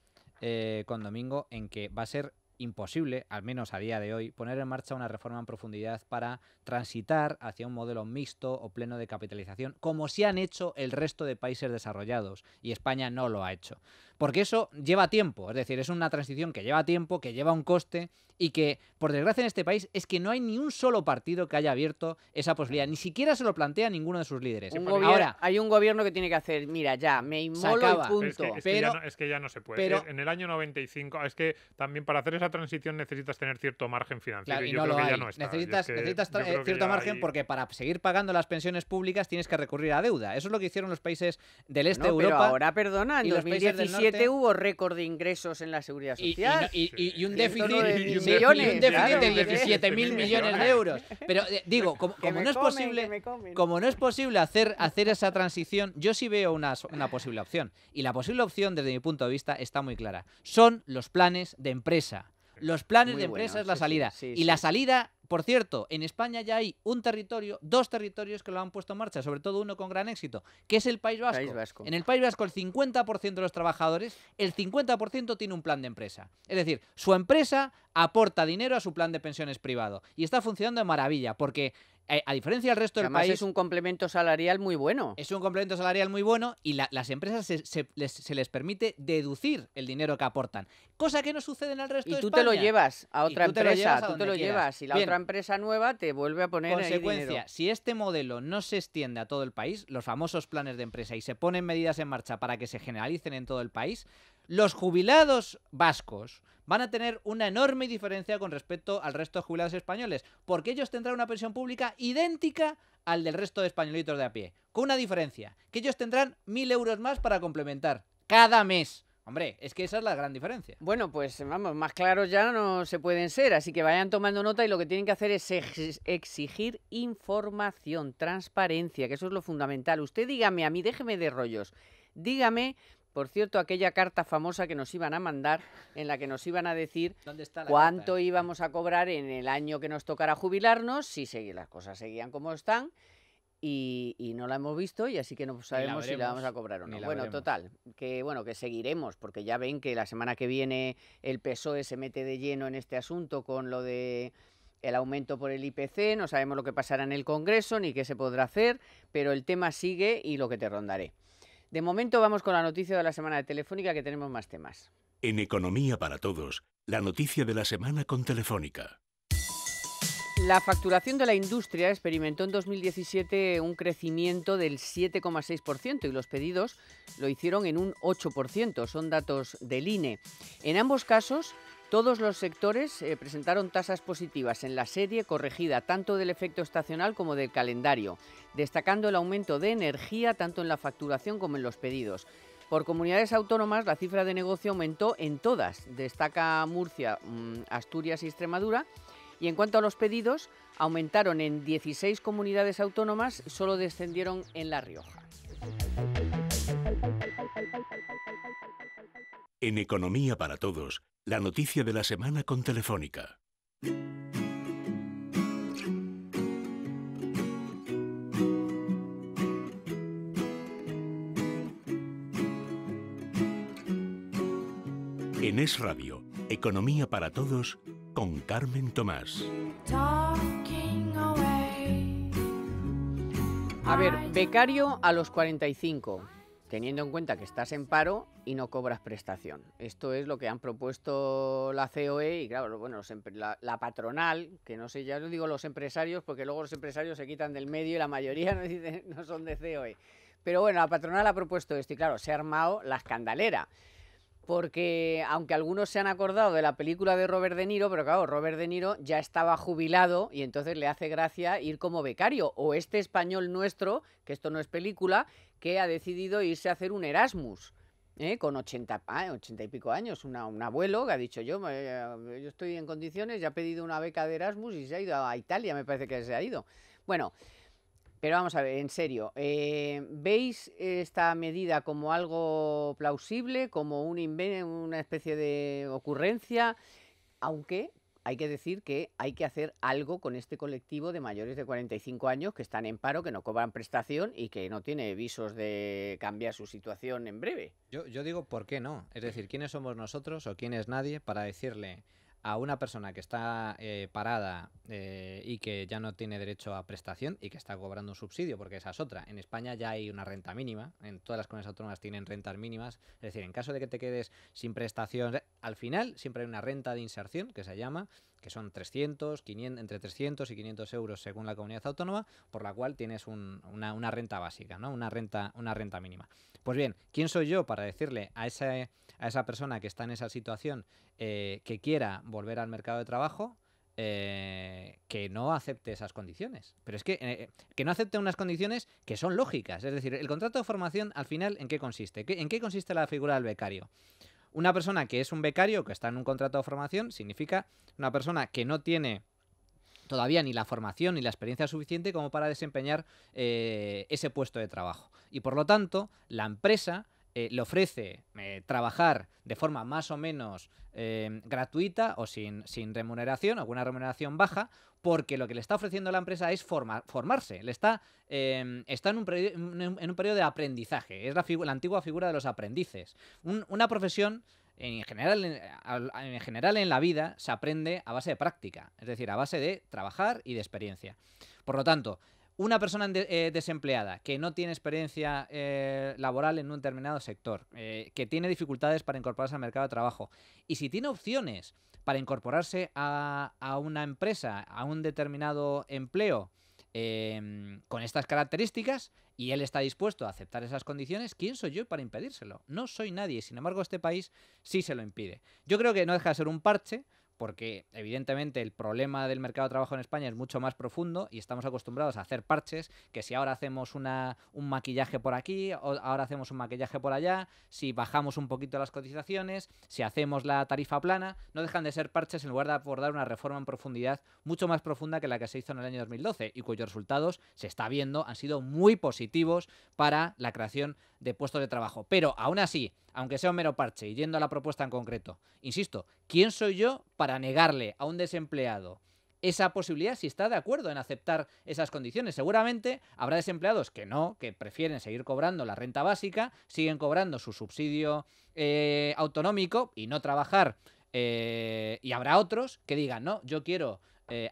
con Domingo en que va a ser imposible, al menos a día de hoy, poner en marcha una reforma en profundidad para transitar hacia un modelo mixto o pleno de capitalización, como sí han hecho el resto de países desarrollados, y España no lo ha hecho. Porque eso lleva tiempo, es decir, es una transición que lleva tiempo, que lleva un coste, y que, por desgracia en este país, es que no hay ni un solo partido que haya abierto esa posibilidad, ni siquiera se lo plantea ninguno de sus líderes. Ahora, hay un gobierno que tiene que hacer, mira, ya, me inmolo y punto. Es que ya no se puede. En el año 95, es que también para hacer esa transición necesitas tener cierto margen financiero, claro, y yo creo que ya no está. Necesitas cierto margen porque para seguir pagando las pensiones públicas tienes que recurrir a deuda. Eso es lo que hicieron los países del este de Europa. Pero ahora, perdona, en 2017 hubo récord de ingresos en la seguridad social. Y un déficit de millones, 17.000 millones de euros. Pero digo, como no es posible hacer esa transición, yo sí veo una posible opción. Y la posible opción, desde mi punto de vista, está muy clara. Son los planes de empresa. Los planes de empresa es la salida. Y la salida, por cierto, en España ya hay dos territorios que lo han puesto en marcha, sobre todo uno con gran éxito, que es el País Vasco. En el País Vasco, el 50% de los trabajadores, el 50% tiene un plan de empresa. Es decir, su empresa aporta dinero a su plan de pensiones privado. Y está funcionando de maravilla, porque a diferencia del resto del país, es un complemento salarial muy bueno. Es un complemento salarial muy bueno y las empresas se les permite deducir el dinero que aportan, cosa que no sucede en el resto de España. Y tú te lo llevas a otra empresa, tú te lo llevas y la otra empresa nueva te vuelve a poner consecuencia, ahí dinero. Si este modelo no se extiende a todo el país, los famosos planes de empresa, y se ponen medidas en marcha para que se generalicen en todo el país, los jubilados vascos van a tener una enorme diferencia con respecto al resto de jubilados españoles, porque ellos tendrán una pensión pública idéntica al del resto de españolitos de a pie, con una diferencia, que ellos tendrán 1.000 euros más para complementar cada mes. Hombre, es que esa es la gran diferencia. Bueno, pues vamos, más claros ya no se pueden ser, así que vayan tomando nota y lo que tienen que hacer es exigir información, transparencia, que eso es lo fundamental. Usted dígame a mí, déjeme de rollos, dígame, por cierto, aquella carta famosa que nos iban a mandar, en la que nos iban a decir cuánto íbamos a cobrar en el año que nos tocara jubilarnos, si las cosas seguían como están. Y no la hemos visto y así que no sabemos si la vamos a cobrar o no. Bueno, total, que seguiremos, porque ya ven que la semana que viene el PSOE se mete de lleno en este asunto con lo de el aumento por el IPC, no sabemos lo que pasará en el Congreso ni qué se podrá hacer, pero el tema sigue y lo que te rondaré. De momento vamos con la noticia de la semana de Telefónica, que tenemos más temas. En Economía para Todos, la noticia de la semana con Telefónica. La facturación de la industria experimentó en 2017 un crecimiento del 7,6% y los pedidos lo hicieron en un 8%. Son datos del INE. En ambos casos, todos los sectores presentaron tasas positivas en la serie corregida tanto del efecto estacional como del calendario, destacando el aumento de energía tanto en la facturación como en los pedidos. Por comunidades autónomas, la cifra de negocio aumentó en todas. Destaca Murcia, Asturias y Extremadura. Y en cuanto a los pedidos, aumentaron en 16 comunidades autónomas, solo descendieron en La Rioja. En Economía para Todos, la noticia de la semana con Telefónica. En Es Radio, Economía para Todos, con Carmen Tomás. A ver, becario a los 45, teniendo en cuenta que estás en paro y no cobras prestación. Esto es lo que han propuesto la COE y, claro, bueno, la patronal, que no sé, ya no digo los empresarios, porque luego los empresarios se quitan del medio y la mayoría no son de COE. Pero bueno, la patronal ha propuesto esto y, claro, se ha armado la escandalera. Porque aunque algunos se han acordado de la película de Robert De Niro, pero claro, Robert De Niro ya estaba jubilado y entonces le hace gracia ir como becario. O este español nuestro, que esto no es película, que ha decidido irse a hacer un Erasmus, con 80 y pico años. Un abuelo que ha dicho yo estoy en condiciones, ya ha pedido una beca de Erasmus y se ha ido a Italia, me parece que se ha ido. Bueno, pero vamos a ver, en serio, ¿veis esta medida como algo plausible, como una especie de ocurrencia? Aunque hay que decir que hay que hacer algo con este colectivo de mayores de 45 años que están en paro, que no cobran prestación y que no tiene visos de cambiar su situación en breve. Yo digo, ¿por qué no? Es decir, ¿quiénes somos nosotros o quién es nadie para decirle a una persona que está parada y que ya no tiene derecho a prestación y que está cobrando un subsidio, porque esa es otra? En España ya hay una renta mínima, en todas las comunidades autónomas tienen rentas mínimas, es decir, en caso de que te quedes sin prestación, al final siempre hay una renta de inserción, que se llama, que son 300, 500, entre 300 y 500 euros según la comunidad autónoma, por la cual tienes una renta básica, ¿no? Una renta mínima. Pues bien, ¿quién soy yo para decirle a esa persona que está en esa situación que quiera volver al mercado de trabajo que no acepte esas condiciones? Pero es que no acepte unas condiciones que son lógicas. Es decir, el contrato de formación, al final, ¿en qué consiste? ¿En qué consiste la figura del becario? Una persona que es un becario, que está en un contrato de formación, significa una persona que no tiene todavía ni la formación ni la experiencia suficiente como para desempeñar ese puesto de trabajo. Y por lo tanto, la empresa le ofrece trabajar de forma más o menos gratuita o sin remuneración, alguna remuneración baja, porque lo que le está ofreciendo la empresa es formarse. está en un periodo de aprendizaje. Es la antigua figura de los aprendices. Una profesión, en general en la vida, se aprende a base de práctica, es decir, a base de trabajar y de experiencia. Por lo tanto, una persona desempleada que no tiene experiencia laboral en un determinado sector, que tiene dificultades para incorporarse al mercado de trabajo, y si tiene opciones para incorporarse a una empresa, a un determinado empleo, con estas características, y él está dispuesto a aceptar esas condiciones, ¿quién soy yo para impedírselo? No soy nadie. Sin embargo, este país sí se lo impide. Yo creo que no deja de ser un parche, porque evidentemente el problema del mercado de trabajo en España es mucho más profundo y estamos acostumbrados a hacer parches, que si ahora hacemos un maquillaje por aquí, o ahora hacemos un maquillaje por allá, si bajamos un poquito las cotizaciones, si hacemos la tarifa plana, no dejan de ser parches en lugar de abordar una reforma en profundidad mucho más profunda que la que se hizo en el año 2012 y cuyos resultados se está viendo han sido muy positivos para la creación de puestos de trabajo. Pero aún así, aunque sea un mero parche y yendo a la propuesta en concreto, insisto, ¿quién soy yo para negarle a un desempleado esa posibilidad si está de acuerdo en aceptar esas condiciones? Seguramente habrá desempleados que no, que prefieren seguir cobrando la renta básica, siguen cobrando su subsidio autonómico y no trabajar, y habrá otros que digan, no, yo quiero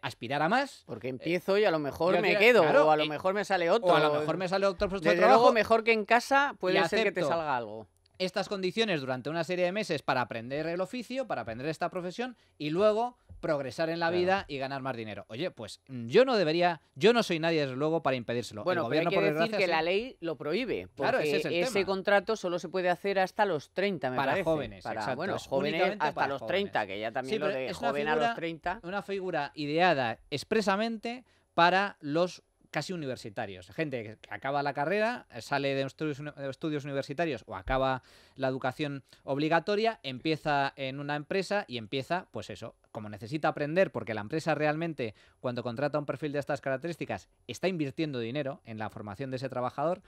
aspirar a más. Porque empiezo y a lo mejor me quedo, claro, o a lo mejor me sale otro. O a lo mejor me sale otro puesto de Desde trabajo. luego, mejor que en casa puede ser que te acepto salga algo. Estas condiciones durante una serie de meses para aprender el oficio, para aprender esta profesión y luego progresar en la vida y ganar más dinero. Oye, pues yo no soy nadie desde luego para impedírselo. Bueno, el gobierno, pero hay que por decir que la ley lo prohíbe, porque claro, ese contrato solo se puede hacer hasta los 30, me para parece. jóvenes, para exacto. bueno, jóvenes hasta los 30, que ya también sí, lo de joven a los 30. Una figura ideada expresamente para los casi universitarios, gente que acaba la carrera, sale de estudios universitarios o acaba la educación obligatoria, empieza en una empresa y empieza, pues eso, como necesita aprender, porque la empresa realmente, cuando contrata un perfil de estas características, está invirtiendo dinero en la formación de ese trabajador,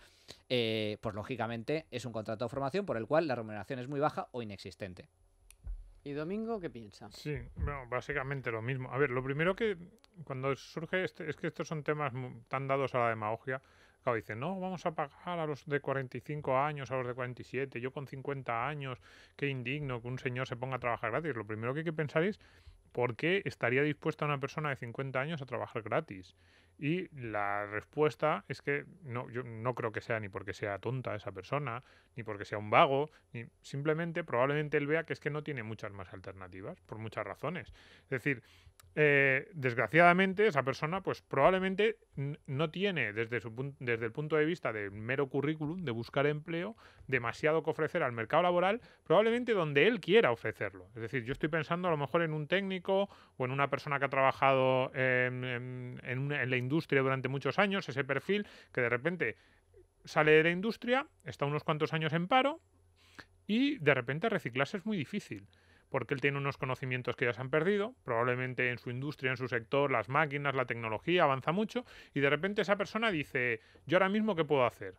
pues lógicamente es un contrato de formación por el cual la remuneración es muy baja o inexistente. ¿Y Domingo qué piensa? Sí, bueno, básicamente lo mismo. A ver, lo primero que cuando surge es que estos son temas tan dados a la demagogia. Claro, dicen, no, vamos a pagar a los de 45 años, a los de 47, yo con 50 años, qué indigno que un señor se ponga a trabajar gratis. Lo primero que hay que pensar es por qué estaría dispuesta una persona de 50 años a trabajar gratis. Y la respuesta es que no, yo no creo que sea ni porque sea tonta esa persona, ni porque sea un vago, ni simplemente probablemente él vea que es que no tiene muchas más alternativas, por muchas razones. Es decir, desgraciadamente esa persona pues probablemente no tiene desde el punto de vista del mero currículum de buscar empleo demasiado que ofrecer al mercado laboral, probablemente donde él quiera ofrecerlo. Es decir, yo estoy pensando a lo mejor en un técnico o en una persona que ha trabajado en la industria durante muchos años, ese perfil que de repente sale de la industria, está unos cuantos años en paro y de repente reciclarse es muy difícil. Porque él tiene unos conocimientos que ya se han perdido, probablemente en su industria, en su sector, las máquinas, la tecnología avanza mucho, y de repente esa persona dice, ¿yo ahora mismo qué puedo hacer?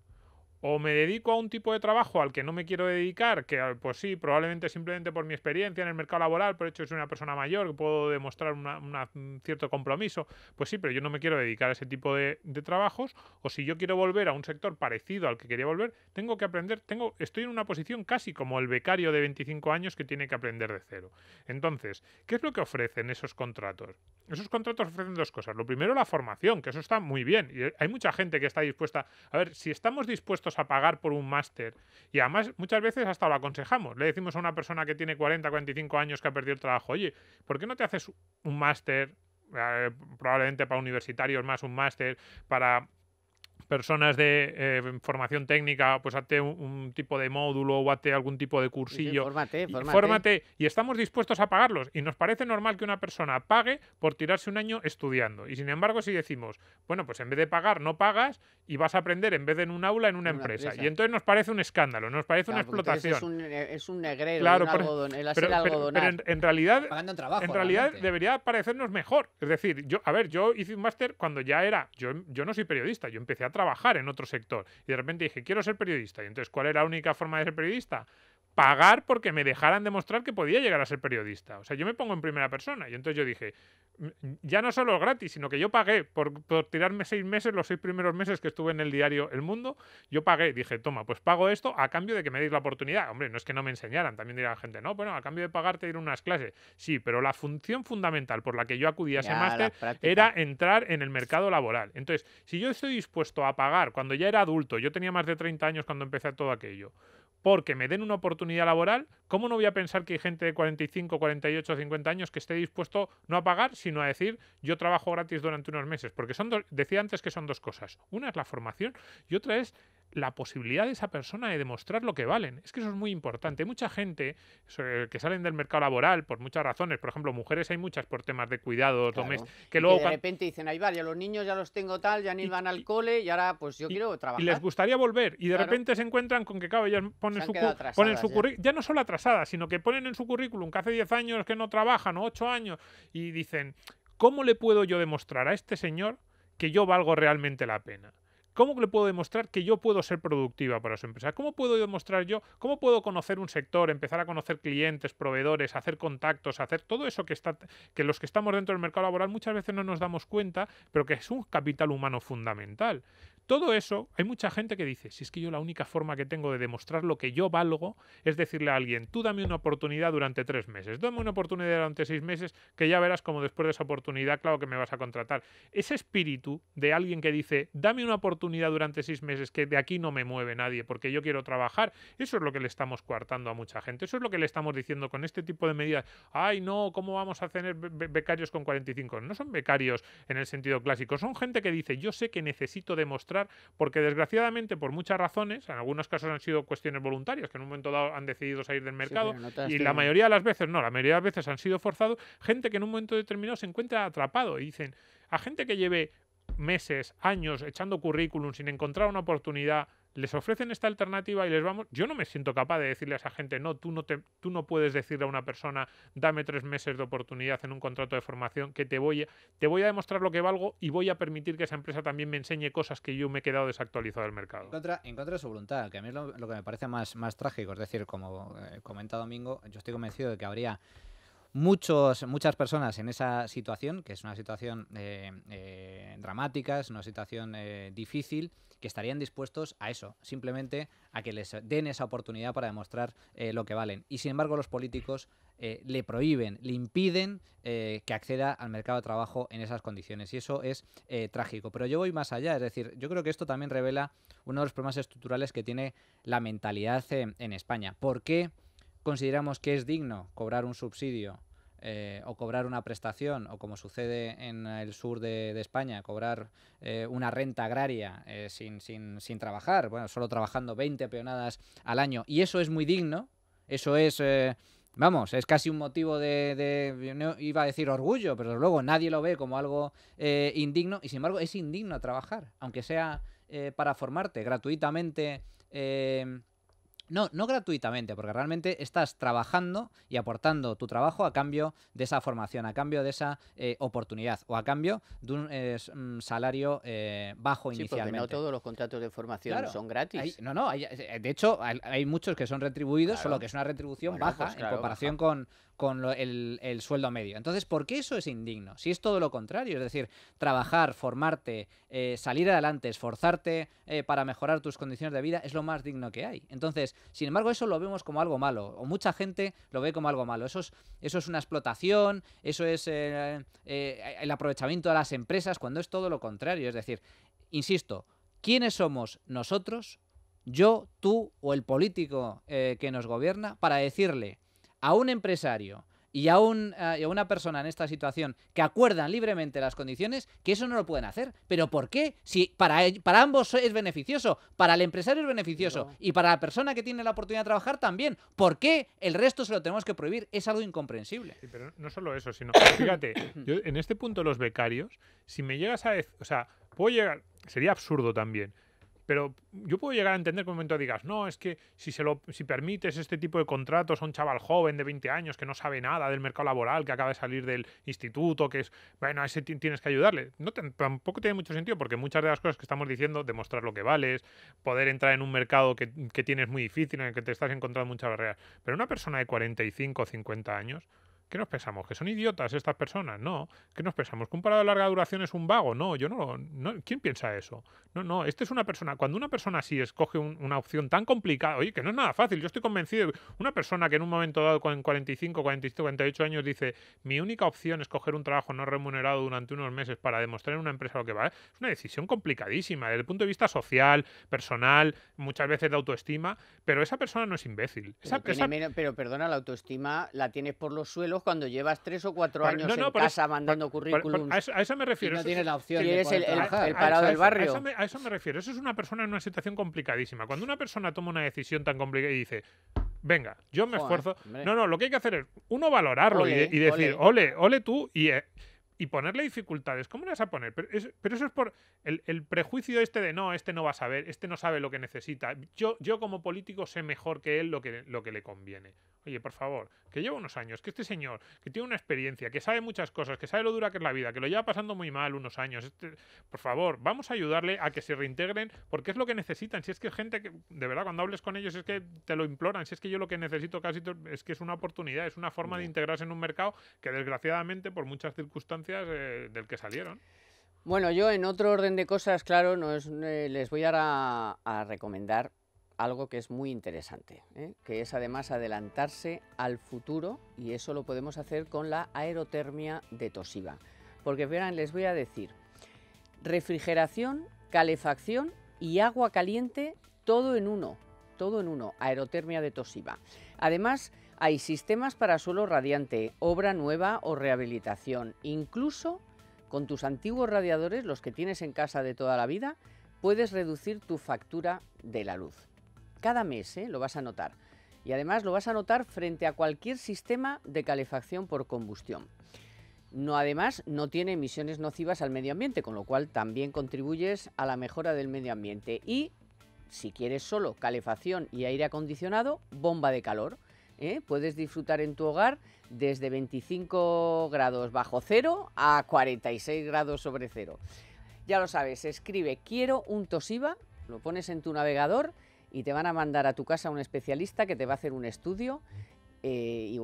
O me dedico a un tipo de trabajo al que no me quiero dedicar, que pues sí, probablemente simplemente por mi experiencia en el mercado laboral, por hecho soy una persona mayor, que puedo demostrar un cierto compromiso, pues sí, pero yo no me quiero dedicar a ese tipo de trabajos, o si yo quiero volver a un sector parecido al que quería volver, tengo que aprender, estoy en una posición casi como el becario de 25 años que tiene que aprender de cero. Entonces, ¿qué es lo que ofrecen esos contratos? Esos contratos ofrecen dos cosas. Lo primero, la formación, que eso está muy bien, y hay mucha gente que está dispuesta, a ver, si estamos dispuestos a pagar por un máster, y además muchas veces hasta lo aconsejamos, le decimos a una persona que tiene 40, 45 años que ha perdido el trabajo, oye, ¿por qué no te haces un máster, probablemente para universitarios más un máster, para personas de formación técnica, pues hazte un tipo de módulo o hazte algún tipo de cursillo. Fórmate. Y estamos dispuestos a pagarlos. Y nos parece normal que una persona pague por tirarse un año estudiando. Y sin embargo, si decimos, bueno, pues en vez de pagar, no pagas y vas a aprender en vez de en un aula, en una empresa. Y entonces nos parece un escándalo, nos parece una explotación. Es un negrero, claro, pero en realidad, trabajo, debería parecernos mejor. Es decir, yo hice un máster cuando ya era... Yo no soy periodista, yo empecé a trabajar en otro sector y de repente dije, quiero ser periodista. Y entonces, ¿cuál era la única forma de ser periodista? pagar porque me dejaran demostrar que podía llegar a ser periodista. O sea, yo me pongo en primera persona y entonces yo dije, ya no solo gratis, sino que yo pagué por tirarme 6 meses, los 6 primeros meses que estuve en el diario El Mundo, yo pagué, dije, toma, pues pago esto a cambio de que me deis la oportunidad. Hombre, no es que no me enseñaran, también dirá la gente, no, bueno, a cambio de pagarte ir a unas clases. Sí, pero la función fundamental por la que yo acudí a ese máster era entrar en el mercado laboral. Entonces, si yo estoy dispuesto a pagar cuando ya era adulto, yo tenía más de 30 años cuando empecé todo aquello, porque me den una oportunidad laboral, ¿cómo no voy a pensar que hay gente de 45, 48, 50 años que esté dispuesto no a pagar, sino a decir, yo trabajo gratis durante unos meses? Porque decía antes que son dos cosas. Una es la formación y otra es la posibilidad de esa persona de demostrar lo que valen. Es que eso es muy importante. Hay mucha gente que salen del mercado laboral por muchas razones. Por ejemplo, mujeres hay muchas por temas de cuidados domésticos. Que luego de repente dicen, ahí vaya, los niños ya los tengo tal, ya ni van al cole y ahora pues yo quiero trabajar. Y les gustaría volver. Y de repente se encuentran con que, claro, ellas ponen su currículum, ya no solo atrasadas, sino que ponen en su currículum que hace 10 años que no trabajan o 8 años y dicen, ¿cómo le puedo yo demostrar a este señor que yo valgo realmente la pena? ¿Cómo le puedo demostrar que yo puedo ser productiva para su empresa? ¿Cómo puedo demostrar yo, cómo puedo conocer un sector, empezar a conocer clientes, proveedores, hacer contactos, hacer todo eso que los que estamos dentro del mercado laboral muchas veces no nos damos cuenta, pero que es un capital humano fundamental? Todo eso, hay mucha gente que dice, si es que yo la única forma que tengo de demostrar lo que yo valgo es decirle a alguien, tú dame una oportunidad durante 3 meses, dame una oportunidad durante 6 meses, que ya verás como después de esa oportunidad, claro que me vas a contratar. Ese espíritu de alguien que dice, dame una oportunidad durante 6 meses, que de aquí no me mueve nadie porque yo quiero trabajar, eso es lo que le estamos coartando a mucha gente, eso es lo que le estamos diciendo con este tipo de medidas. Ay, no, ¿cómo vamos a tener becarios con 45? No son becarios en el sentido clásico, son gente que dice, yo sé que necesito demostrar, porque desgraciadamente por muchas razones, en algunos casos han sido cuestiones voluntarias, que en un momento dado han decidido salir del mercado, y la mayoría de las veces no, la mayoría de las veces han sido forzados, gente que en un momento determinado se encuentra atrapado y dicen, a gente que lleve meses, años echando currículum sin encontrar una oportunidad, les ofrecen esta alternativa y les vamos. Yo no me siento capaz de decirle a esa gente, no, tú no puedes decirle a una persona, dame 3 meses de oportunidad en un contrato de formación, que te voy a demostrar lo que valgo y voy a permitir que esa empresa también me enseñe cosas que yo me he quedado desactualizado del mercado. En contra de su voluntad, que a mí es lo que me parece más trágico. Es decir, como comenta Domingo, yo estoy convencido de que habría muchas personas en esa situación, que es una situación dramática, es una situación difícil, que estarían dispuestos a eso, simplemente a que les den esa oportunidad para demostrar lo que valen. Y sin embargo los políticos le prohíben, le impiden que acceda al mercado de trabajo en esas condiciones. Y eso es trágico. Pero yo voy más allá, es decir, yo creo que esto también revela uno de los problemas estructurales que tiene la mentalidad en España. ¿Por qué consideramos que es digno cobrar un subsidio o cobrar una prestación, o como sucede en el sur de España, cobrar una renta agraria sin trabajar, bueno, solo trabajando 20 peonadas al año? Y eso es muy digno, eso es, vamos, es casi un motivo no iba a decir orgullo, pero luego nadie lo ve como algo indigno, y sin embargo es indigno trabajar, aunque sea para formarte gratuitamente. No gratuitamente, porque realmente estás trabajando y aportando tu trabajo a cambio de esa formación, a cambio de esa oportunidad, o a cambio de un salario bajo inicialmente. Porque no todos los contratos de formación son gratis. De hecho, hay muchos que son retribuidos, solo que es una retribución baja en comparación con el sueldo medio. Entonces, ¿por qué eso es indigno? Si es todo lo contrario, es decir, trabajar, formarte, salir adelante, esforzarte para mejorar tus condiciones de vida es lo más digno que hay. Entonces, sin embargo, eso lo vemos como algo malo, o mucha gente lo ve como algo malo. Eso es una explotación, eso es el aprovechamiento de las empresas, cuando es todo lo contrario. Es decir, insisto, ¿quiénes somos nosotros, yo, tú o el político que nos gobierna, para decirle a un empresario y a una persona en esta situación que acuerdan libremente las condiciones que eso no lo pueden hacer? ¿Pero por qué? Si para ambos es beneficioso, para el empresario es beneficioso y para la persona que tiene la oportunidad de trabajar también. ¿Por qué el resto se lo tenemos que prohibir? Es algo incomprensible. Sí, pero no solo eso, sino, fíjate, yo en este punto los becarios, si me llegas a decir, o sea, puedo llegar, sería absurdo también, pero yo puedo llegar a entender que en un momento digas, no, es que si permites este tipo de contratos a un chaval joven de 20 años que no sabe nada del mercado laboral, que acaba de salir del instituto, que es, bueno, a ese tienes que ayudarle. Tampoco tiene mucho sentido, porque muchas de las cosas que estamos diciendo, demostrar lo que vales, poder entrar en un mercado que tienes muy difícil, en el que te estás encontrando muchas barreras. Pero una persona de 45 o 50 años, ¿qué nos pensamos? ¿Que son idiotas estas personas? No. ¿Qué nos pensamos? ¿Que un parado de larga duración es un vago? No, yo no. ¿Quién piensa eso? No, es una persona. Cuando una persona así escoge una opción tan complicada, oye, que no es nada fácil. Yo estoy convencido de que una persona que en un momento dado con 45, 47, 48 años dice, mi única opción es coger un trabajo no remunerado durante unos meses para demostrar en una empresa lo que vale, es una decisión complicadísima desde el punto de vista social, personal, muchas veces de autoestima, pero esa persona no es imbécil. Pero perdona, la autoestima la tienes por los suelos cuando llevas 3 o 4 años en casa mandando currículums. A eso me refiero. Y no tienes la opción de poder trabajar. El parado del barrio. A eso me refiero. Eso es una persona en una situación complicadísima. Cuando una persona toma una decisión tan complicada y dice, venga, yo me esfuerzo. Hombre. No, lo que hay que hacer es, uno, valorarlo y decir, ole tú, y ponerle dificultades. ¿Cómo le vas a poner? Pero eso es por el prejuicio de no, este no va a saber, este no sabe lo que necesita. Yo como político sé mejor que él lo que le conviene. Oye, por favor, que lleva unos años, que este señor, que tiene una experiencia, que sabe muchas cosas, que sabe lo dura que es la vida, que lo lleva pasando muy mal unos años, por favor, vamos a ayudarle a que se reintegren, porque es lo que necesitan. Si es que es gente que, de verdad, cuando hables con ellos es que te lo imploran. Si es que yo lo que necesito es que es una oportunidad, es una forma de integrarse en un mercado que desgraciadamente, por muchas circunstancias, del que salieron. Bueno, yo en otro orden de cosas, claro, les voy a recomendar algo que es muy interesante, que es además adelantarse al futuro, y eso lo podemos hacer con la aerotermia de Toshiba. Porque verán, les voy a decir, refrigeración, calefacción y agua caliente, todo en uno, aerotermia de Toshiba. Además, hay sistemas para suelo radiante, obra nueva o rehabilitación. Incluso con tus antiguos radiadores, los que tienes en casa de toda la vida, puedes reducir tu factura de la luz. Cada mes lo vas a notar. Y además lo vas a notar frente a cualquier sistema de calefacción por combustión. Además, no tiene emisiones nocivas al medio ambiente, con lo cual también contribuyes a la mejora del medio ambiente. Y si quieres solo calefacción y aire acondicionado, bomba de calor. Puedes disfrutar en tu hogar desde 25 grados bajo cero a 46 grados sobre cero. Ya lo sabes, escribe quiero un Toshiba, lo pones en tu navegador y te van a mandar a tu casa un especialista que te va a hacer un estudio y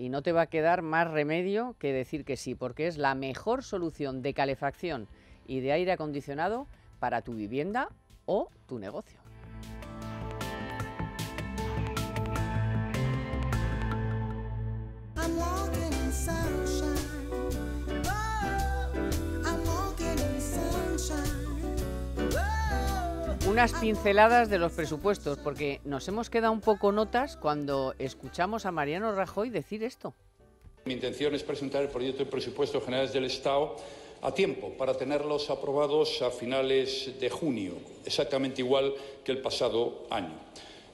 no te va a quedar más remedio que decir que sí, porque es la mejor solución de calefacción y de aire acondicionado para tu vivienda o tu negocio. Unas pinceladas de los presupuestos, porque nos hemos quedado un poco notas cuando escuchamos a Mariano Rajoy decir esto. Mi intención es presentar el proyecto de presupuestos generales del Estado a tiempo para tenerlos aprobados a finales de junio, exactamente igual que el pasado año.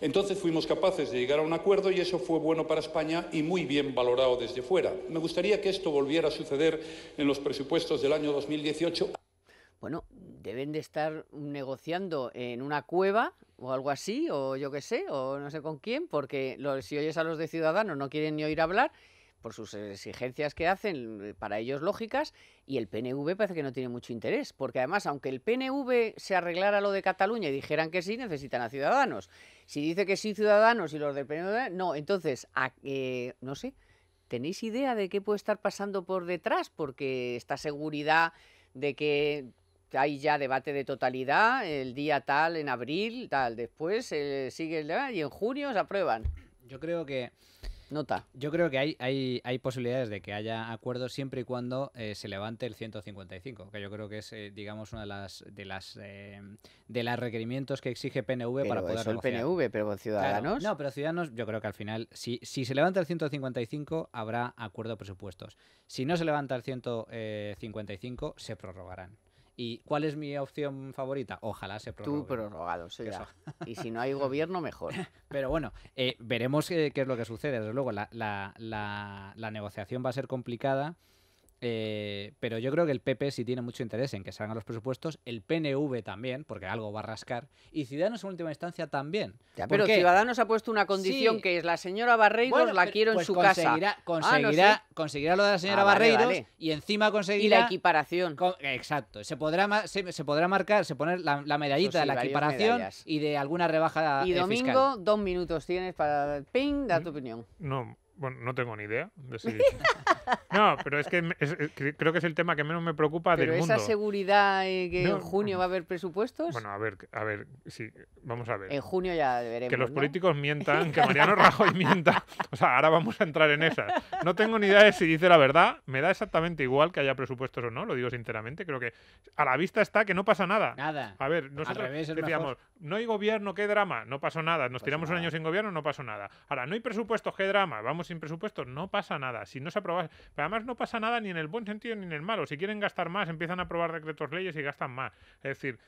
Entonces fuimos capaces de llegar a un acuerdo y eso fue bueno para España y muy bien valorado desde fuera. Me gustaría que esto volviera a suceder en los presupuestos del año 2018. Bueno, deben de estar negociando en una cueva o algo así, o yo qué sé, o no sé con quién, porque si oyes a los de Ciudadanos no quieren ni oír hablar por sus exigencias que hacen, para ellos lógicas, y el PNV parece que no tiene mucho interés, porque además, aunque el PNV se arreglara lo de Cataluña y dijeran que sí, necesitan a Ciudadanos. Si dice que sí Ciudadanos y los del PNV, no, entonces, no sé, ¿tenéis idea de qué puede estar pasando por detrás? Porque esta seguridad de que hay ya debate de totalidad, el día tal, en abril, tal, después sigue el debate y en junio se aprueban. Yo creo que Nota. Yo creo que hay posibilidades de que haya acuerdos siempre y cuando se levante el 155, que yo creo que es, digamos, una de las requerimientos que exige PNV pero para poder eso negociar. El PNV, pero Ciudadanos. Claro, no, pero Ciudadanos, yo creo que al final, si se levanta el 155, habrá acuerdo de presupuestos. Si no se levanta el 155, se prorrogarán. ¿Y cuál es mi opción favorita? Ojalá se prorrogue. Tú prorrogado, eso ya. Y si no hay gobierno, mejor. Pero bueno, veremos qué es lo que sucede. Desde luego, la negociación va a ser complicada Pero yo creo que el PP sí tiene mucho interés en que salgan los presupuestos, el PNV también, porque algo va a rascar, y Ciudadanos en última instancia también. Ya, pero Ciudadanos ha puesto una condición que es la señora Barreiros, la quiero en su casa. Conseguirá lo de la señora Barreiros y encima conseguirá... Y la equiparación. Exacto. Se podrá marcar, se poner la medallita de la equiparación y de alguna rebaja Y domingo, fiscal. 2 minutos tienes para dar tu opinión. No, bueno, no tengo ni idea de si... No, pero es que creo que es el tema que menos me preocupa del mundo. ¿Pero esa seguridad que en junio va a haber presupuestos? Bueno, a ver, sí, vamos a ver. En junio ya veremos, que los políticos mientan, que Mariano Rajoy mienta. O sea, ahora vamos a entrar en esa. No tengo ni idea de si dice la verdad. Me da exactamente igual que haya presupuestos o no, lo digo sinceramente. Creo que a la vista está que no pasa nada. Nada. A ver, nosotros decíamos, no hay gobierno, qué drama, no pasó nada. Nos tiramos un año sin gobierno, no pasó nada. Ahora, no hay presupuestos, qué drama, vamos sin presupuestos, no pasa nada. Si no se aprueba... Pero además no pasa nada ni en el buen sentido ni en el malo. Si quieren gastar más, empiezan a aprobar decretos leyes y gastan más. Es decir,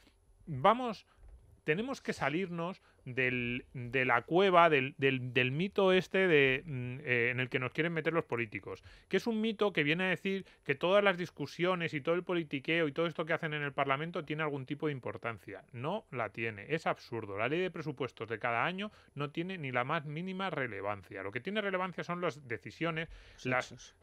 tenemos que salirnos de la cueva, del mito en el que nos quieren meter los políticos, que es un mito que viene a decir que todas las discusiones y todo el politiqueo y todo esto que hacen en el Parlamento tiene algún tipo de importancia. No la tiene, es absurdo. La ley de presupuestos de cada año no tiene ni la más mínima relevancia. Lo que tiene relevancia son las decisiones,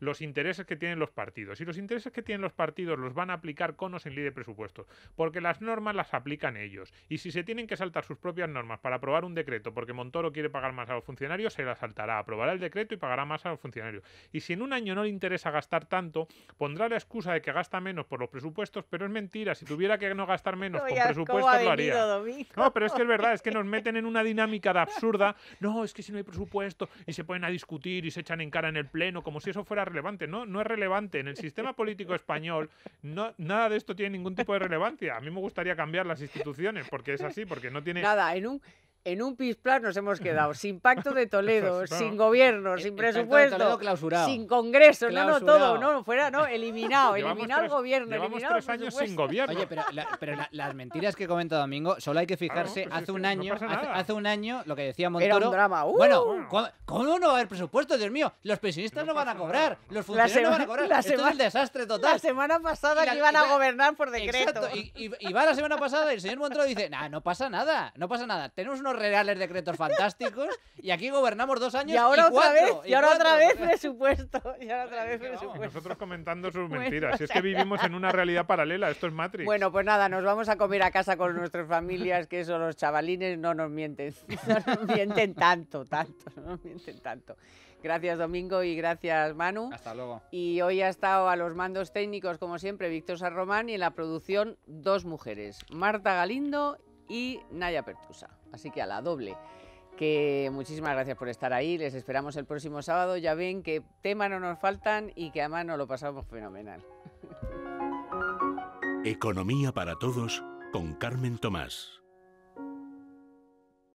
los intereses que tienen los partidos. Y los intereses que tienen los partidos los van a aplicar con o sin ley de presupuestos, porque las normas las aplican ellos. Y si se tienen que saltar sus propias normas para aprobar un decreto porque Montoro quiere pagar más a los funcionarios, se la saltará, aprobará el decreto y pagará más a los funcionarios. Y si en un año no le interesa gastar tanto, pondrá la excusa de que gasta menos por los presupuestos, pero es mentira. Si tuviera que no gastar menos por presupuestos, lo haría. No, pero es que es verdad, es que nos meten en una dinámica de absurda. No, es que si no hay presupuesto y se ponen a discutir y se echan en cara en el pleno como si eso fuera relevante. No, no es relevante. En el sistema político español nada de esto tiene ningún tipo de relevancia. A mí me gustaría cambiar las instituciones porque es así, porque no tiene... Nada, en un pisplas nos hemos quedado sin Pacto de Toledo, sin gobierno, sin presupuesto, sin Congreso, eliminado el gobierno, llevamos eliminado 3 años sin gobierno. Oye, pero las mentiras que comenta Domingo, solo hay que fijarse, claro, hace un no año, lo que decía Montoro... Era un drama. Bueno, ¿cómo no va a haber presupuesto? Dios mío, los pensionistas no van a cobrar, los funcionarios no van a cobrar, esto es un desastre total. La semana pasada que iban a gobernar por decreto. Exacto, y va la semana pasada y el señor Montoro dice, no pasa nada, tenemos unos reales decretos fantásticos y aquí gobernamos 2 años y ahora otra vez presupuesto. Nosotros comentando sus mentiras. Si es que vivimos en una realidad paralela, esto es Matrix. Bueno, pues nada, nos vamos a comer a casa con nuestras familias, que eso los chavalines no nos mienten. No nos mienten tanto, no nos mienten tanto. Gracias, Domingo, y gracias, Manu. Hasta luego. Y hoy ha estado a los mandos técnicos, como siempre, Víctor Sarromán, y en la producción 2 mujeres, Marta Galindo y Naya Pertusa. Así que a la doble. Que muchísimas gracias por estar ahí, les esperamos el próximo sábado. Ya ven que temas no nos faltan y que además nos lo pasamos fenomenal. Economía para todos con Carmen Tomás.